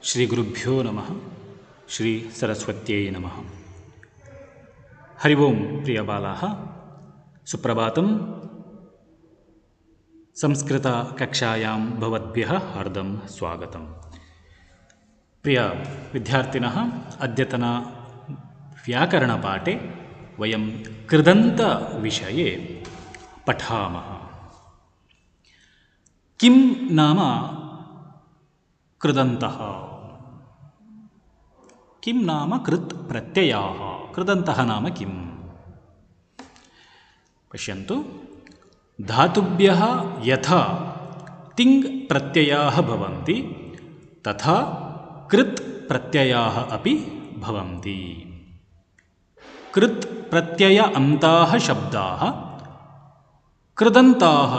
ಶ್ರೀ ಗುರುಭ್ಯೋ ನಮಃ. ಶ್ರೀ ಸರಸ್ವತ್ಯೈ ನಮಃ. ಹರಿ ಓಂ ಪ್ರಿಯ ಬಾಲಾಃ, ಸುಪ್ರಭಾತಂ. ಸಂಸ್ಕೃತ ಕಕ್ಷಾಯಾಂ ಭವದ್ಭ್ಯಃ ಹಾರ್ದಂ ಸ್ವಾಗತಂ. ಪ್ರಿಯ ವಿದ್ಯಾರ್ಥಿನಃ, ಅದ್ಯತನ ವ್ಯಾಕರಣಪಾಠೆ ವಯಂ ಕೃದಂತ ವಿಷಯೇ ಪಠಾಮಃ. ಕಿಂ ನಾಮ ಕೃದಂತಃ? ಕಿಂ ನಾಮ ಕೃತ್ ಪ್ರತ್ಯಯಾಃ. ಕೃದಂತಃ ನಾಮ ಕಿಂ? ಪಶ್ಯಂತು. ಧಾತುಭ್ಯಃ ಯಥಾ ತಿಂಗ್ ಪ್ರತ್ಯಯಾಃ ಭವಂತಿ ತಥಾ ಕೃತ್ ಪ್ರತ್ಯಯಾಃ ಅಪಿ ಭವಂತಿ. ಕೃತ್ ಪ್ರತ್ಯಯ ಅಂತಾಃ ಶಬ್ದಾಃ ಕೃದಂತಾಃ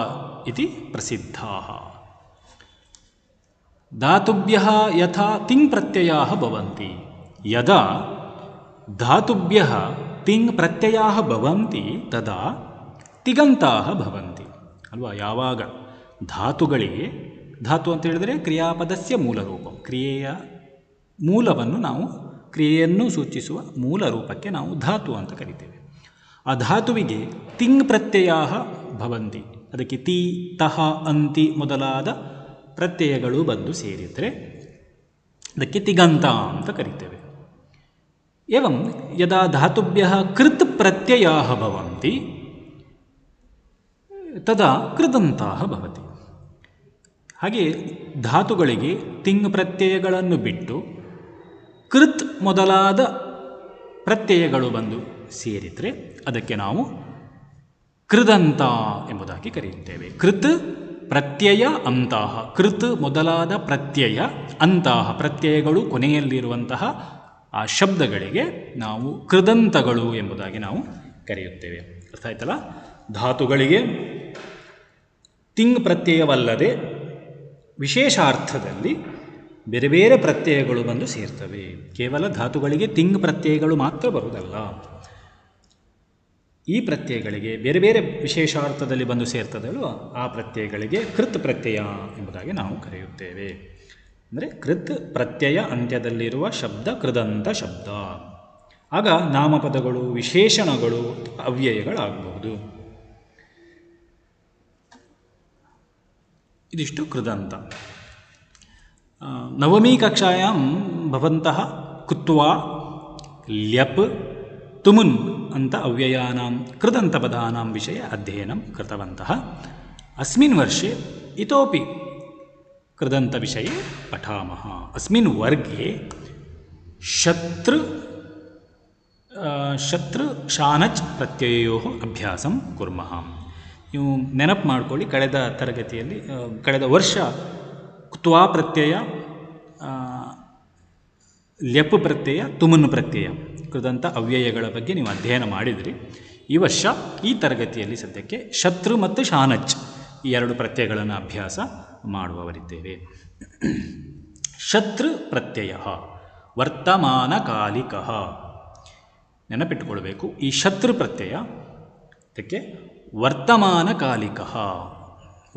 ಇತಿ ಪ್ರಸಿದ್ಧಾಃ. ಧಾತುಭ್ಯಃ ಯಥಾ ತಿಂಗ್ ಪ್ರತ್ಯಯಾಃ ಭವಂತಿ. ಯದಾ ಧಾತುಭ್ಯಃ ತಿಂಗ್ ಪ್ರತ್ಯಯಾಃ ಭವಂತಿ ತದಾ ತಿಗಂತಾಃ ಭವಂತಿ. ಅಲ್ವಾ? ಯಾವಾಗ ಧಾತುಗಳಿಗೆ, ಧಾತು ಅಂತ ಹೇಳಿದರೆ ಕ್ರಿಯಾಪದಸ್ಯ ಮೂಲ ರೂಪ, ಕ್ರಿಯೆಯ ಮೂಲವನ್ನು ನಾವು, ಕ್ರಿಯೆಯನ್ನು ಸೂಚಿಸುವ ಮೂಲ ರೂಪಕ್ಕೆ ನಾವು ಧಾತು ಅಂತ ಕರಿತೇವೆ. ಆ ಧಾತುವಿಗೆ ತಿಂಗ್ ಪ್ರತ್ಯಯಾಃ ಭವಂತಿ. ಅದಕ್ಕೆ ತಿ, ತಹ, ಅಂತಿ ಮೊದಲಾದ ಪ್ರತ್ಯಯಗಳು ಬಂದು ಸೇರಿದರೆ ಅದಕ್ಕೆ ತಿಗಂತ ಅಂತ ಕರಿತೇವೆ. ಏವಂ ಯದಾ ಧಾತುಭ್ಯಃ ಕೃತ್ ಪ್ರತ್ಯಯಾಃ ಭವಂತಿ ತದಾ ಕೃದಂತಾಃ ಭವತಿ. ಹಾಗೆ ಧಾತುಗಳಿಗೆ ತಿಂಗ್ ಪ್ರತ್ಯಯಗಳನ್ನು ಬಿಟ್ಟು ಕೃತ್ ಮೊದಲಾದ ಪ್ರತ್ಯಯಗಳು ಬಂದು ಸೇರಿದರೆ ಅದಕ್ಕೆ ನಾವು ಕೃದಂತ ಎಂಬುದಾಗಿ ಕರೆಯುತ್ತೇವೆ. ಕೃತ್ ಪ್ರತ್ಯಯ ಅಂತಹ, ಕೃತ್ ಮೊದಲಾದ ಪ್ರತ್ಯಯ, ಅಂತಹ ಪ್ರತ್ಯಯಗಳು ಕೊನೆಯಲ್ಲಿರುವಂತಹ ಆ ಶಬ್ದಗಳಿಗೆ ನಾವು ಕೃದಂತಗಳು ಎಂಬುದಾಗಿ ನಾವು ಕರೆಯುತ್ತೇವೆ. ಅರ್ಥ ಆಯ್ತಲ್ಲ? ಧಾತುಗಳಿಗೆ ತಿಂಗ್ ಪ್ರತ್ಯಯವಲ್ಲದೆ ವಿಶೇಷಾರ್ಥದಲ್ಲಿ ಬೇರೆ ಬೇರೆ ಪ್ರತ್ಯಯಗಳು ಬಂದು ಸೇರ್ತವೆ. ಕೇವಲ ಧಾತುಗಳಿಗೆ ತಿಂಗ್ ಪ್ರತ್ಯಯಗಳು ಮಾತ್ರ ಬರುವುದಲ್ಲ, ಈ ಪ್ರತ್ಯಯಗಳಿಗೆ ಬೇರೆ ಬೇರೆ ವಿಶೇಷಾರ್ಥದಲ್ಲಿ ಬಂದು ಸೇರ್ತದಲ್ವ, ಆ ಪ್ರತ್ಯಯಗಳಿಗೆ ಕೃತ್ ಪ್ರತ್ಯಯ ಎಂಬುದಾಗಿ ನಾವು ಕರೆಯುತ್ತೇವೆ. ಅಂದರೆ ಕೃತ್ ಪ್ರತ್ಯಯ ಅಂತ್ಯದಲ್ಲಿರುವ ಶಬ್ದ ಕೃದಂತ ಶಬ್ದ. ಆಗ ನಾಮಪದಗಳು, ವಿಶೇಷಣಗಳು, ಅವ್ಯಯಗಳಾಗಬಹುದು. ಇದಿಷ್ಟು ಕೃದಂತ. ನವಮೀ ಕಕ್ಷಾಯಾಂ ಭವಂತಃ ಕುತ್ವಾ, ಲ್ಯಪ್, ತುಮುನ್ ಅಂತ ಅವ್ಯಯಾನಾಂ ಕೃದಂತಪದಾನಾಂ ವಿಷಯ ಅಧ್ಯಯನಂ ಕೃತವಂತಃ. ಅಸ್ಮಿನ್ ವರ್ಷೆ ಇತೋಪಿ ಕೃದಂತವಿಷಯೇ ಪಠಾಮಃ. ಅಸ್ಮಿನ್ ವರ್ಗೆ ಶತೃ ಶಾನಚ್ ಪ್ರತ್ಯಯೋಃ ಅಭ್ಯಾಸಂ ಕುರ್ಮಃ. ನೀವು ನೆನಪು ಮಾಡ್ಕೊಳ್ಳಿ, ಕಳೆದ ತರಗತಿಯಲ್ಲಿ, ಕಳೆದ ವರ್ಷ ಕ್ತ್ವಾ ಪ್ರತ್ಯಯ, ಲ್ಯಪ್ ಪ್ರತ್ಯಯ, ತುಮನ್ ಪ್ರತ್ಯಯ, ಕೃದಂತ ಅವ್ಯಯಗಳ ಬಗ್ಗೆ ನೀವು ಅಧ್ಯಯನ ಮಾಡಿದಿರಿ. ಈ ವರ್ಷ ಈ ತರಗತಿಯಲ್ಲಿ ಸದ್ಯಕ್ಕೆ ಶತೃ ಮತ್ತು ಶಾನಚ್ ಈ ಎರಡು ಪ್ರತ್ಯಯಗಳನ್ನು ಅಭ್ಯಾಸ ಮಾಡುವವರಿದ್ದೇವೆ. ಶತೃ ಪ್ರತ್ಯಯ ವರ್ತಮಾನಕಾಲಿಕಃ. ನೆನಪಿಟ್ಟುಕೊಳ್ಬೇಕು, ಈ ಶತೃ ಪ್ರತ್ಯಯ ಅದಕ್ಕೆ ವರ್ತಮಾನಕಾಲಿಕಃ,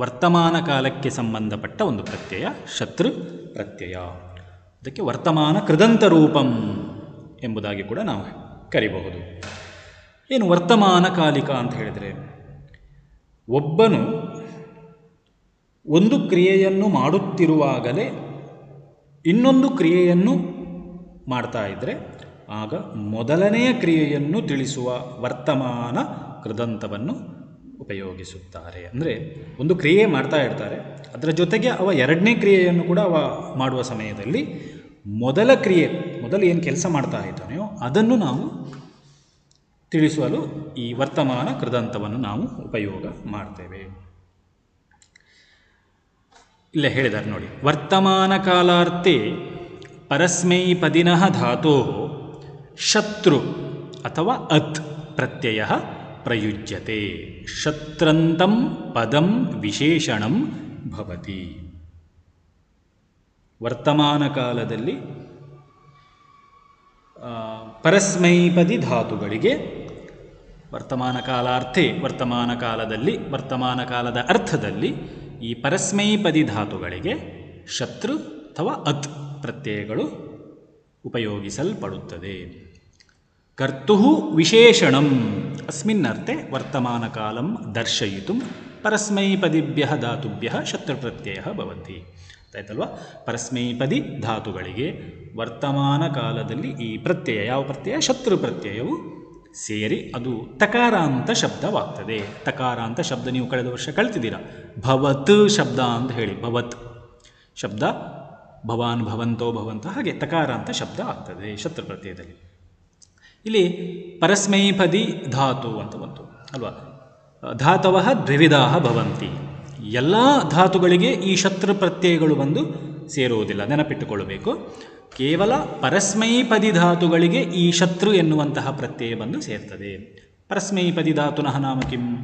ವರ್ತಮಾನ ಕಾಲಕ್ಕೆ ಸಂಬಂಧಪಟ್ಟ ಒಂದು ಪ್ರತ್ಯಯ ಶತೃ ಪ್ರತ್ಯಯ. ಅದಕ್ಕೆ ವರ್ತಮಾನ ಕೃದಂತ ರೂಪಂ ಎಂಬುದಾಗಿ ಕೂಡ ನಾವು ಕರಿಬಹುದು. ಏನು ವರ್ತಮಾನ ಕಾಲಿಕ ಅಂತ ಹೇಳಿದರೆ, ಒಬ್ಬನು ಒಂದು ಕ್ರಿಯೆಯನ್ನು ಮಾಡುತ್ತಿರುವಾಗಲೇ ಇನ್ನೊಂದು ಕ್ರಿಯೆಯನ್ನು ಮಾಡ್ತಾ ಇದ್ದರೆ ಆಗ ಮೊದಲನೆಯ ಕ್ರಿಯೆಯನ್ನು ತಿಳಿಸುವ ವರ್ತಮಾನ ಕೃದಂತವನ್ನು ಉಪಯೋಗಿಸುತ್ತಾರೆ. ಅಂದರೆ ಒಂದು ಕ್ರಿಯೆ ಮಾಡ್ತಾ ಇರ್ತಾರೆ, ಅದರ ಜೊತೆಗೆ ಅವ ಎರಡನೇ ಕ್ರಿಯೆಯನ್ನು ಕೂಡ ಅವ ಮಾಡುವ ಸಮಯದಲ್ಲಿ ಮೊದಲ ಕ್ರಿಯೆ, ಮೊದಲು ಏನು ಕೆಲಸ ಮಾಡ್ತಾ ಇದ್ದಾನೆಯೋ ಅದನ್ನು ನಾವು ತಿಳಿಸಲು ಈ ವರ್ತಮಾನ ಕೃದಂತವನ್ನು ನಾವು ಉಪಯೋಗ ಮಾಡ್ತೇವೆ. ಇಲ್ಲೇ ಹೇಳಿದ್ದಾರೆ ನೋಡಿ, ವರ್ತಮಾನ ಕಾಲಾರ್ಥೆ ಪರಸ್ಮೈಪದಿನಃ ಧಾತೋಃ ಶತ್ರು ಅಥವಾ ಅತ್ ಪ್ರತ್ಯಯ ಪ್ರಯುಜ್ಯತೆ. ಶತ್ರಂತಂ ಪದಂ ವಿಶೇಷಣಂ ಭವತಿ. ವರ್ತಮಾನ ಕಾಲದಲ್ಲಿ ಪರಸ್ಮೈಪದಿ ಧಾತುಗಳಿಗೆ ವರ್ತಮಾನ ಕಾಲಾರ್ಥೆ, ವರ್ತಮಾನ ಕಾಲದಲ್ಲಿ, ವರ್ತಮಾನ ಕಾಲದ ಅರ್ಥದಲ್ಲಿ ಈ ಪರಸ್ಮೈಪದಿ ಧಾತುಗಳಿಗೆ ಶತ್ರು ಅಥವಾ ಅತ್ ಪ್ರತ್ಯಯಗಳು ಉಪಯೋಗಿಸಲ್ಪಡುತ್ತದೆ. ಕರ್ತುಃ ವಿಶೇಷಣಂ ಅಸ್ಮಿನ್ನರ್थे ವರ್ತಮಾನಕಾಲಂ ದರ್ಶಯಿತುಂ ಪರಸ್ಮೈಪದಿಭ್ಯಃ ಧಾತುಭ್ಯಃ ಶತ್ರುಪ್ರತ್ಯಯಃ ಭವಂತಿ. ಆಯ್ತಲ್ವಾ? ಪರಸ್ಮೈಪದಿ ಧಾತುಗಳಿಗೆ ವರ್ತಮಾನ ಕಾಲದಲ್ಲಿ ಈ ಪ್ರತ್ಯಯ, ಯಾವ ಪ್ರತ್ಯಯ? ಶತ್ರು ಪ್ರತ್ಯಯವು ಸೇರಿ ಅದು ತಕಾರಾಂತ ಶಬ್ದವಾಗ್ತದೆ. ತಕಾರಾಂತ ಶಬ್ದ ನೀವು ಕಳೆದ ವರ್ಷ ಕಲ್ತಿದ್ದೀರಾ. ಭವತ್ ಶಬ್ದ ಅಂತ ಹೇಳಿ, ಭವತ್ ಶಬ್ದ ಭವಾನ್ ಭವಂತೋ ಭವಂತ, ಹಾಗೆ ತಕಾರಾಂತ ಶಬ್ದ ಆಗ್ತದೆ ಶತ್ರು ಪ್ರತ್ಯಯದಲ್ಲಿ. ಇಲ್ಲಿ ಪರಸ್ಮೈಪದಿ ಧಾತು ಅಂತ ಬಂತು ಅಲ್ವಾ? ಧಾತವಃ ದ್ವಿವಿಧಾಃ ಭವಂತಿ. ಎಲ್ಲ ಧಾತುಗಳಿಗೆ ಈ ಶತ್ರು ಪ್ರತ್ಯಯಗಳು ಬಂದು ಸೇರುವುದಿಲ್ಲ, ನೆನಪಿಟ್ಟುಕೊಳ್ಳಬೇಕು. ಕೇವಲ ಪರಸ್ಮೈಪದಿ ಧಾತುಗಳಿಗೆ ಈ ಶತ್ರು ಎನ್ನುವಂತಹ ಪ್ರತ್ಯಯ ಬಂದು ಸೇರ್ತದೆ. ಪರಸ್ಮೈಪದಿ ಧಾತುನಃ ನಾಮ ಕಿಂ?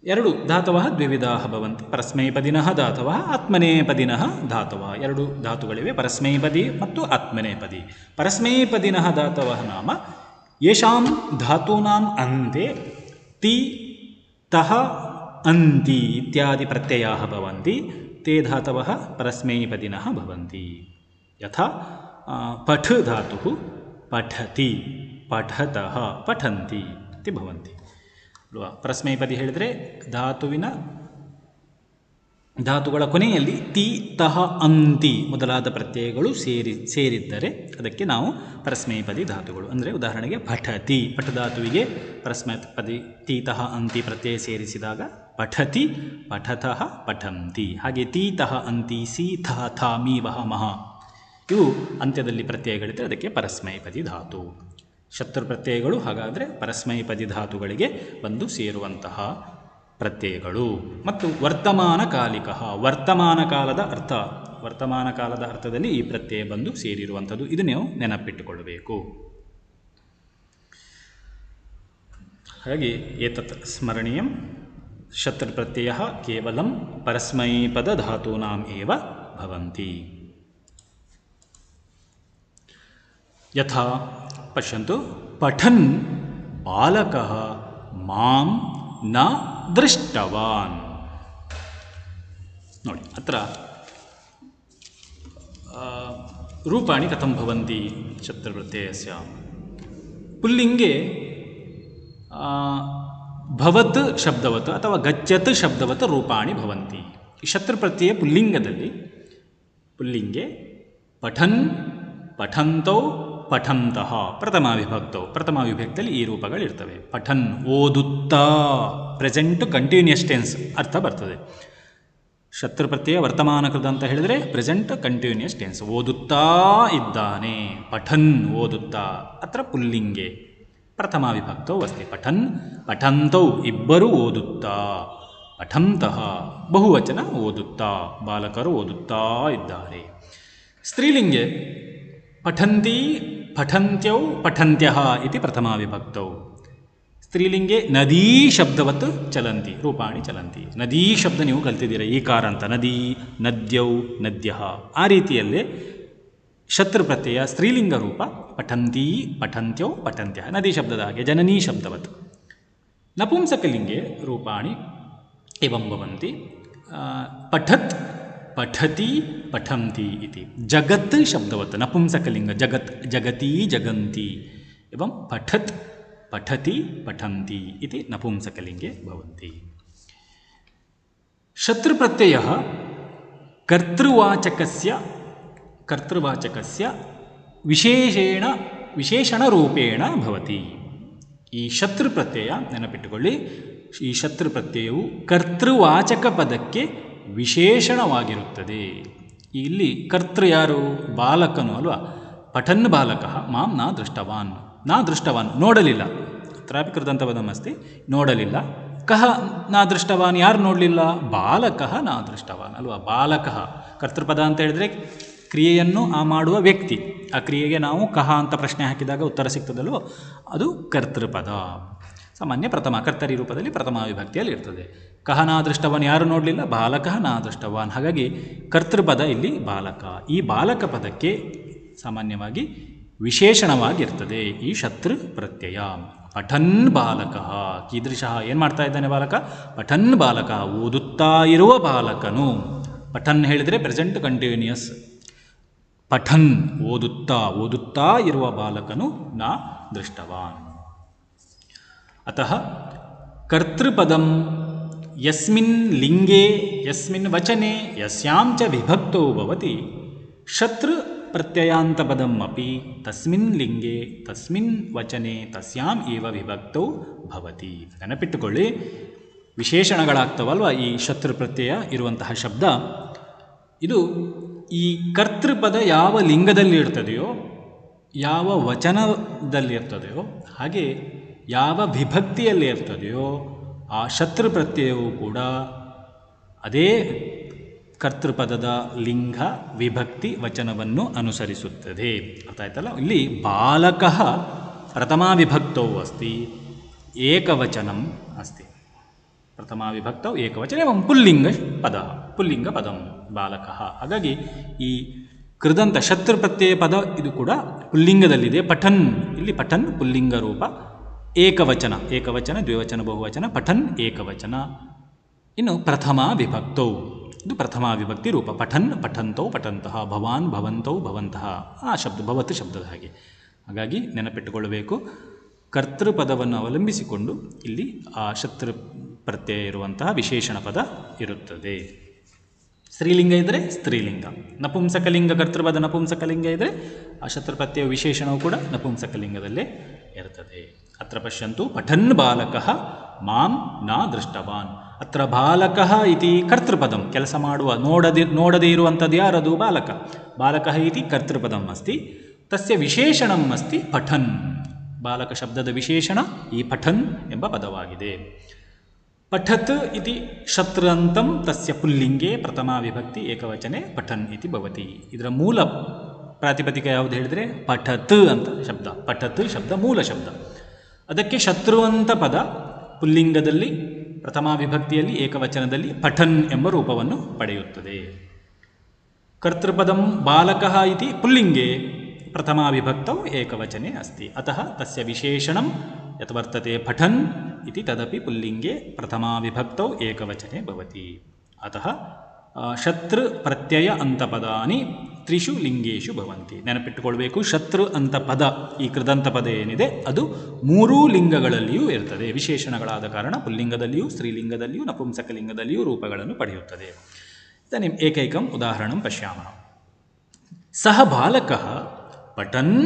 ಎರಡು ಧಾತವಃ ದ್ವಿವಿಧಾಃ ಭವಂತಿ. ಪರಸ್ಮೈಪದಿನಃ ಧಾತವಃ ಆತ್ಮನೇಪದಿನಃ ಧಾತವಃ. ಎರಡು ಧಾತುಗಳಿವೆ, ಪರಸ್ಮೈಪದಿ ಮತ್ತು ಆತ್ಮನೇಪದಿ. ಪರಸ್ಮೈಪದಿನಃ ಧಾತವಃ ನಾಮ ಯೇಷಾಂ ಧಾತೂನಾಂ ಅಂತೆ ತಿ ತಃ ಅಂತಿ ಇತ್ಯಾದಿ ಪ್ರತ್ಯಯಾಃ ಭವಂತಿ. ತೇ ಧಾತವಃ ಪರಸ್ಮೈಪದಿನಃ ಭವಂತಿ. ಯಥಾ ಪಠ್ ಧಾತುಃ ಪಠತಿ, ಪಠತಃ, ಪಠಂತಿ ಇತಿ ಭವಂತಿ ಅಲ್ವಾ? ಪರಸ್ಮೈಪದಿ ಹೇಳಿದರೆ ಧಾತುಗಳ ಕೊನೆಯಲ್ಲಿ ತಿ ತಃ ಅಂತಿ ಮೊದಲಾದ ಪ್ರತ್ಯಯಗಳು ಸೇರಿದ್ದರೆ ಅದಕ್ಕೆ ನಾವು ಪರಸ್ಮೈಪದಿ ಧಾತುಗಳು. ಅಂದರೆ ಉದಾಹರಣೆಗೆ ಪಠತಿ, ಪಠಧಾತುವಿಗೆ ಪರಸ್ಮೈಪದಿ ತಿ ತಃ ಅಂತಿ ಪ್ರತ್ಯಯ ಸೇರಿಸಿದಾಗ ಪಠತಿ, ಪಠತಃ, ಪಠಂತಿ. ಹಾಗೆ ತಿ ತಃ ಅಂತಿ, ಸಿ ಥಃ ಥಾ ಮೀ ವಹ ಮಹ ಇವು ಅಂತ್ಯದಲ್ಲಿ ಪ್ರತ್ಯಯಗಳಿದ್ದರೆ ಅದಕ್ಕೆ ಪರಸ್ಮೈಪದಿ ಧಾತು. ಶತ್ರು ಪ್ರತ್ಯಯಗಳು ಹಾಗಾದರೆ ಪರಸ್ಮೈಪದಿ ಧಾತುಗಳಿಗೆ ಬಂದು ಸೇರುವಂತಹ ಪ್ರತ್ಯಯಗಳು. ಮತ್ತು ವರ್ತಮಾನ ಕಾಲಿಕ, ವರ್ತಮಾನ ಕಾಲದ ಅರ್ಥ, ವರ್ತಮಾನ ಕಾಲದ ಅರ್ಥದಲ್ಲಿ ಈ ಪ್ರತ್ಯಯ ಬಂದು ಸೇರಿರುವಂಥದ್ದು. ಇದು ನೀವು ನೆನಪಿಟ್ಟುಕೊಳ್ಳಬೇಕು. ಹಾಗೆ ಏತತ್ ಸ್ಮರಣೀಯಂ. ಶತ್ರು ಪ್ರತ್ಯಯ ಕೇವಲಂ ಪರಸ್ಮೈಪದ ಧಾತೂನಾಂ ಏವ ಭವಂತಿ. ಯಥಾ ಪಶ್ಯಂತು, ಪಠನ್ ಬಾಲಕಃ ಮಾಂ ನ ದೃಷ್ಟವಾನ್. ನೋಡಿ ಅತ್ರ ರೂಪಾಣಿ ಕಥಂ ಭವಂತಿ ಶತ್ರುಪ್ರತ್ಯಯಸ್ಯ. ಪುಲ್ಲಿಂಗೆ ಭವತ್ ಶಬ್ದವತ್ ಅಥವಾ ಗಚ್ಚತ್ ಶಬ್ದವತ್ ರೂಪಾಣಿ ಭವಂತಿ. ಈ ಶತ್ರುಪ್ರತ್ಯಯ ಪುಲ್ಲಿಂಗೆ ಪಠನ್, ಪಠಂತೌ, ಪಠಂತಃ ಪ್ರಥಮಾವಿಭಕ್ತೌ. ಪ್ರಥಮಾವಿಭಕ್ತದಲ್ಲಿ ಈ ರೂಪಗಳಿರ್ತವೆ. ಪಠನ್ ಓದುತ್ತಾ, ಪ್ರೆಸೆಂಟ್ ಕಂಟಿನ್ಯೂಸ್ ಟೆನ್ಸ್ ಅರ್ಥ ಬರ್ತದೆ. ಶತ್ರು ಪ್ರತ್ಯಯ ವರ್ತಮಾನಕೃತ ಅಂತ ಹೇಳಿದರೆ ಪ್ರೆಸೆಂಟ್ ಕಂಟಿನ್ಯೂಸ್ ಟೆನ್ಸ್, ಓದುತ್ತಾ ಇದ್ದಾನೆ. ಪಠನ್ ಓದುತ್ತಾ, ಅತ್ರ ಪುಲ್ಲಿಂಗೆ ಪ್ರಥಮಾವಿಭಕ್ತೌ ಅಸ್ತಿ. ಪಠನ್ ಪಠಂತೌ ಇಬ್ಬರು ಓದುತ್ತಾ, ಪಠಂತಃ ಬಹುವಚನ ಓದುತ್ತಾ, ಬಾಲಕರು ಓದುತ್ತಾ ಇದ್ದಾರೆ. ಸ್ತ್ರೀಲಿಂಗೆ ಪಠಂತಿ, ಪಠಂತ್ಯೌ, ಪಠಂತ್ಯಃ ಇತಿ ಪ್ರಥಮಾವಿಭಕ್ತೌ. ಸ್ತ್ರೀಲಿಂಗೆ ನದೀ ಶಬ್ದವತ್ ಚಲಂತಿ, ರೂಪಾಣಿ ಚಲಂತಿ. ನದೀ ಶಬ್ದ ನೀವು ಕಲ್ತಿದ್ದೀರ, ಈ ಕಾರ ಅಂತ, ನದೀ, ನದ್ಯೌ, ನದ್ಯಃ. ಆ ರೀತಿಯಲ್ಲೇ ಶತ್ರು ಪ್ರತ್ಯಯ ಸ್ತ್ರೀಲಿಂಗ ರೂಪ ಪಠಂತಿ, ಪಠಂತ್ಯೌ, ಪಠಂತ್ಯಃ. ನದಿ ಶಬ್ದದ ಹಾಗೆ ಜನನೀ ಶಬ್ದವತ್. ನಪುಂಸಕಲಿಂಗೆ ರೂಪಾಣಿ ಏವಂ ಭವಂತಿ. ಪಠತ್, ಪಠತಿ, ಪಠಂತಿ ಇತಿ. ಜಗತ್ ಶಬ್ದವತ್ ನಪುಂಸಕಲಿಂಗ, ಜಗತ್, ಜಗತಿ, ಜಗಂತಿ. एवं पठत् पठति पठन्ति इति नपुंसकलिंगे भवन्ति। शत्रुप्रत्ययः कर्तृवाचकस्य ವಿಶೇಷಣರೂಪೇಣ ಭವತಿ. ಈ ಶತ್ರು ಪ್ರತ್ಯಯ ನೆನಪಿಟ್ಟುಕೊಳ್ಳಿ, ಈ ಶತ್ರು ಪ್ರತ್ಯಯವು ಕರ್ತೃವಾಚಕ ಪದಕ್ಕೆ ವಿಶೇಷಣವಾಗಿರುತ್ತದೆ. ಇಲ್ಲಿ ಕರ್ತೃ ಯಾರು? ಬಾಲಕನು ಅಲ್ವಾ. ಪಠನ್ ಬಾಲಕಃ ಮಾಂ ನಾ ದೃಷ್ಟವಾನ್ ನೋಡಲಿಲ್ಲ. ಅತ್ರಾಪಿ ಕೃದಂತಪದಮಸ್ತಿ, ನೋಡಲಿಲ್ಲ. ಕಹ ನಾ ದೃಷ್ಟವಾನ್, ಯಾರು ನೋಡಲಿಲ್ಲ? ಬಾಲಕಃ ನಾ ದೃಷ್ಟವಾನ್ ಅಲ್ವಾ. ಬಾಲಕಃ ಕರ್ತೃಪದ ಅಂತ ಹೇಳಿದರೆ ಕ್ರಿಯೆಯನ್ನು ಮಾಡುವ ವ್ಯಕ್ತಿ. ಆ ಕ್ರಿಯೆಗೆ ನಾವು ಕಹ ಅಂತ ಪ್ರಶ್ನೆ ಹಾಕಿದಾಗ ಉತ್ತರ ಸಿಗ್ತದಲ್ವೋ, ಅದು ಕರ್ತೃಪದ. ಸಾಮಾನ್ಯ ಪ್ರಥಮ ಕರ್ತರಿ ರೂಪದಲ್ಲಿ ಪ್ರಥಮ ವಿಭಕ್ತಿಯಲ್ಲಿ ಇರ್ತದೆ. ಕಹ ನಾ ದೃಷ್ಟವಾನ್, ಯಾರು ನೋಡಲಿಲ್ಲ? ಬಾಲಕಃ ನಾ ದೃಷ್ಟವಾನ್. ಹಾಗಾಗಿ ಕರ್ತೃಪದ ಇಲ್ಲಿ ಬಾಲಕ. ಈ ಬಾಲಕ ಪದಕ್ಕೆ ಸಾಮಾನ್ಯವಾಗಿ ವಿಶೇಷಣವಾಗಿರ್ತದೆ ಈ ಶತ್ರು ಪ್ರತ್ಯಯ. ಪಠನ್ ಬಾಲಕಃ ಕೀದೃಶಃ, ಏನು ಮಾಡ್ತಾ ಇದ್ದಾನೆ ಬಾಲಕ? ಪಠನ್ ಬಾಲಕ, ಓದುತ್ತಾ ಇರುವ ಬಾಲಕನು. ಪಠನ್ ಹೇಳಿದರೆ ಪ್ರೆಸೆಂಟ್ ಕಂಟಿನ್ಯೂಯಸ್. ಪಠನ್ ಓದುತ್ತಾ ಇರುವ ಬಾಲಕನು ನಾ ದೃಷ್ಟವಾನ್. ಅತಃ ಕರ್ತೃಪದಂ ಯಸ್ಮಿನ್ ಲಿಂಗೇ ಯಸ್ಮಿನ್ ವಚನೆ ಯಸ್ಯಾಂ ಚ ವಿಭಕ್ತೋ ಭವತಿ ಶತೃ ಪ್ರತ್ಯಯಾಂತಪದಂ ಅಪಿ ತಸ್ಮಿನ್ ಲಿಂಗೆ ತಸ್ಮಿನ್ ವಚನೆ ತಸ್ಯಾಂ ಏವ ವಿಭಕ್ತೋ ಭವತಿ. ನೆನಪಿಟ್ಟುಕೊಳ್ಳಿ, ವಿಶೇಷಣಗಳಾಗ್ತವಲ್ವ ಈ ಶತ್ರು ಪ್ರತ್ಯಯ ಇರುವಂತಹ ಶಬ್ದ, ಇದು ಈ ಕರ್ತೃಪದ ಯಾವ ಲಿಂಗದಲ್ಲಿ ಇರ್ತದೆಯೋ, ಯಾವ ವಚನದಲ್ಲಿರ್ತದೆಯೋ, ಹಾಗೆ ಯಾವ ವಿಭಕ್ತಿಯಲ್ಲಿ ಇರ್ತದೆಯೋ ಆ ಶತ್ರು ಪ್ರತ್ಯಯವು ಕೂಡ ಅದೇ ಕರ್ತೃಪದದ ಲಿಂಗ ವಿಭಕ್ತಿ ವಚನವನ್ನು ಅನುಸರಿಸುತ್ತದೆ. ಅರ್ಥ ಆಯ್ತಲ್ಲ? ಇಲ್ಲಿ ಬಾಲಕಃ ಪ್ರಥಮಾ ವಿಭಕ್ತೌ ಅಸ್ತಿ, ಏಕವಚನಂ ಅಸ್ತಿ. ಪ್ರಥಮಾ ವಿಭಕ್ತೌ ಏಕವಚನ ಏವಂ ಪುಲ್ಲಿಂಗ ಪದಂ ಬಾಲಕಃ. ಹಾಗಾಗಿ ಈ ಕೃದಂತ ಶತ್ರು ಪ್ರತ್ಯಯ ಪದ ಇದು ಕೂಡ ಪುಲ್ಲಿಂಗದಲ್ಲಿದೆ. ಪಠನ್, ಇಲ್ಲಿ ಪಠನ್ ಪುಲ್ಲಿಂಗ ರೂಪ, ಏಕವಚನ ದ್ವಿವಚನ ಬಹುವಚನ, ಪಠನ್ ಏಕವಚನ. ಇನ್ನು ಪ್ರಥಮಾ ವಿಭಕ್ತೌ, ಇದು ಪ್ರಥಮಾ ವಿಭಕ್ತಿ ರೂಪ. ಪಠನ್ ಪಠಂತೌ ಪಠಂತಹ, ಭವಾನ್ ಭವಂತೌ ಭವಂತಹ, ಆ ಶಬ್ದ ಭವತ್ ಶಬ್ದದ ಹಾಗೆ. ಹಾಗಾಗಿ ನೆನಪಿಟ್ಟುಕೊಳ್ಳಬೇಕು, ಕರ್ತೃಪದವನ್ನು ಅವಲಂಬಿಸಿಕೊಂಡು ಇಲ್ಲಿ ಆ ಶತ್ರು ಪ್ರತ್ಯಯ ಇರುವಂತಹ ವಿಶೇಷಣ ಪದ ಇರುತ್ತದೆ. ಸ್ತ್ರೀಲಿಂಗ ಇದ್ದರೆ ಸ್ತ್ರೀಲಿಂಗ, ನಪುಂಸಕಲಿಂಗ ಕರ್ತೃಪದ ನಪುಂಸಕಲಿಂಗ ಇದ್ದರೆ ಆ ಶತ್ರು ಪ್ರತ್ಯಯ ವಿಶೇಷಣವು ಕೂಡ ನಪುಂಸಕಲಿಂಗದಲ್ಲೇ ಇರ್ತದೆ. ಅತ್ರ ಪಶ್ಯಂತು ಪಠನ್ ಬಾಲಕಃ ಮಾಂ ನಾ ದೃಷ್ಟವಾನ್. ಅತ್ರ ಬಾಲಕಃ ಇತಿ ಕರ್ತೃಪದಂ, ಕೆಲಸ ಮಾಡುವ ನೋಡದೇ ಇರುವಂಥದ್ದು ಯಾರದು? ಬಾಲಕಃ ಇತಿ ಕರ್ತೃಪದಂ ಅಸ್ತಿ, ತಸ್ಯ ವಿಶೇಷಣಂ ಅಸ್ತಿ ಪಠನ್. ಬಾಲಕ ಶಬ್ದದ ವಿಶೇಷಣ ಈ ಪಠನ್ ಎಂಬ ಪದವಾಗಿದೆ. ಪಠತ್ ಇತಿ ಶತ್ರಂತಂ ತಸ್ಯ ಪುಲ್ಲಿಂಗೆ ಪ್ರಥಮಾ ವಿಭಕ್ತಿ ಏಕವಚನೆ ಪಠನ್ ಇತಿ ಭವತಿ. ಇದರ ಮೂಲ ಪ್ರಾತಿಪದಿಕ ಯಾವುದು ಹೇಳಿದರೆ ಪಠತ್ ಅಂತ ಶಬ್ದ. ಪಠತ್ ಶಬ್ದ ಮೂಲ ಶಬ್ದ, ಅದಕ್ಕೆ ಶತ್ರು ಅಂತ ಪದ ಪುಲ್ಲಿಂಗದಲ್ಲಿ ಪ್ರಥಮಾ ವಿಭಕ್ತಿಯಲ್ಲಿ ಏಕವಚನದಲ್ಲಿ ಪಠನ್ ಎಂಬ ರೂಪವನ್ನು ಪಡೆಯುತ್ತದೆ. ಕರ್ತೃಪದಂ ಬಾಲಕಃ ಇತಿ ಪುಲ್ಲಿಂಗೆ ಪ್ರಥಮಾ ವಿಭಕ್ತೌ ಏಕವಚನೆ ಅಸ್ತಿ, ಅತಃ ತಸ್ಯ ವಿಶೇಷಣಂ ಯತ್ ವರ್ತತೆ ಪಠನ್ ಇತಿ ತದಪಿ ಪುಲ್ಲಿಂಗೆ ಪ್ರಥಮಾ ವಿಭಕ್ತೌ ಏಕವಚನೆ ಭವತಿ. ಅತಃ ಶತ್ರು ಪ್ರತ್ಯಯ ಅಂತಪದಾನಿ ತ್ರಿಷು ಲಿಂಗೇಶು ಭವಂತಿ. ನೆನಪಿಟ್ಟುಕೊಳ್ಬೇಕು, ಶತ್ರು ಅಂತ ಪದ, ಈ ಕೃದಂತ ಪದ ಏನಿದೆ ಅದು ಮೂರೂ ಲಿಂಗಗಳಲ್ಲಿಯೂ ಇರ್ತದೆ. ವಿಶೇಷಣಗಳಾದ ಕಾರಣ ಪುಲ್ಲಿಂಗದಲ್ಲಿಯೂ ಸ್ತ್ರೀಲಿಂಗದಲ್ಲಿಯೂ ನಪುಂಸಕಲಿಂಗದಲ್ಲಿಯೂ ರೂಪಗಳನ್ನು ಪಡೆಯುತ್ತದೆ. ಇದಾನಿಂ ಏಕೈಕಂ ಉದಾಹರಣಂ ಪಶ್ಯಾಮಃ. ಸಹ ಬಾಲಕಃ ಪಠನ್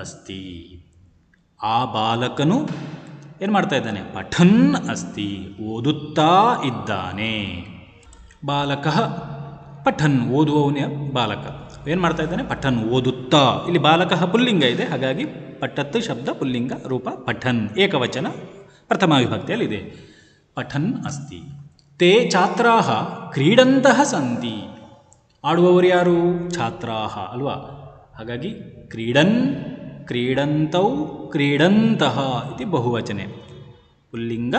ಅಸ್ತಿ. ಆ ಬಾಲಕನು ಏನು ಮಾಡ್ತಾ ಇದ್ದಾನೆ? ಪಠನ್ ಅಸ್ತಿ, ಓದುತ್ತಾ ಇದ್ದಾನೆ. ಬಾಲಕಃ ಪಠನ್, ಓದುವವನೇ ಬಾಲಕ. ಏನು ಮಾಡ್ತಾ ಇದ್ದಾನೆ? ಪಠನ್, ಓದುತ್ತಾ. ಇಲ್ಲಿ ಬಾಲಕಃ ಪುಲ್ಲಿಂಗ ಇದೆ, ಹಾಗಾಗಿ ಪಠತ್ ಶಬ್ದ ಪುಲ್ಲಿಂಗ ರೂಪ ಪಠನ್ ಏಕವಚನ ಪ್ರಥಮಾ ವಿಭಕ್ತಿಯಲ್ಲಿದೆ. ಪಠನ್ ಅಸ್ತಿ. ತೇ ಛಾತ್ರಾಹ ಕ್ರೀಡಂತಹ ಸಂತಿ. ಆಡುವವರು ಯಾರು? ಛಾತ್ರಾಹ ಅಲ್ವಾ? ಹಾಗಾಗಿ ಕ್ರೀಡನ್, ಕ್ರೀಡಂತೌ, ಕ್ರೀಡಂತಹ ಇತಿ ಬಹುವಚನೆ, ಪುಲ್ಲಿಂಗ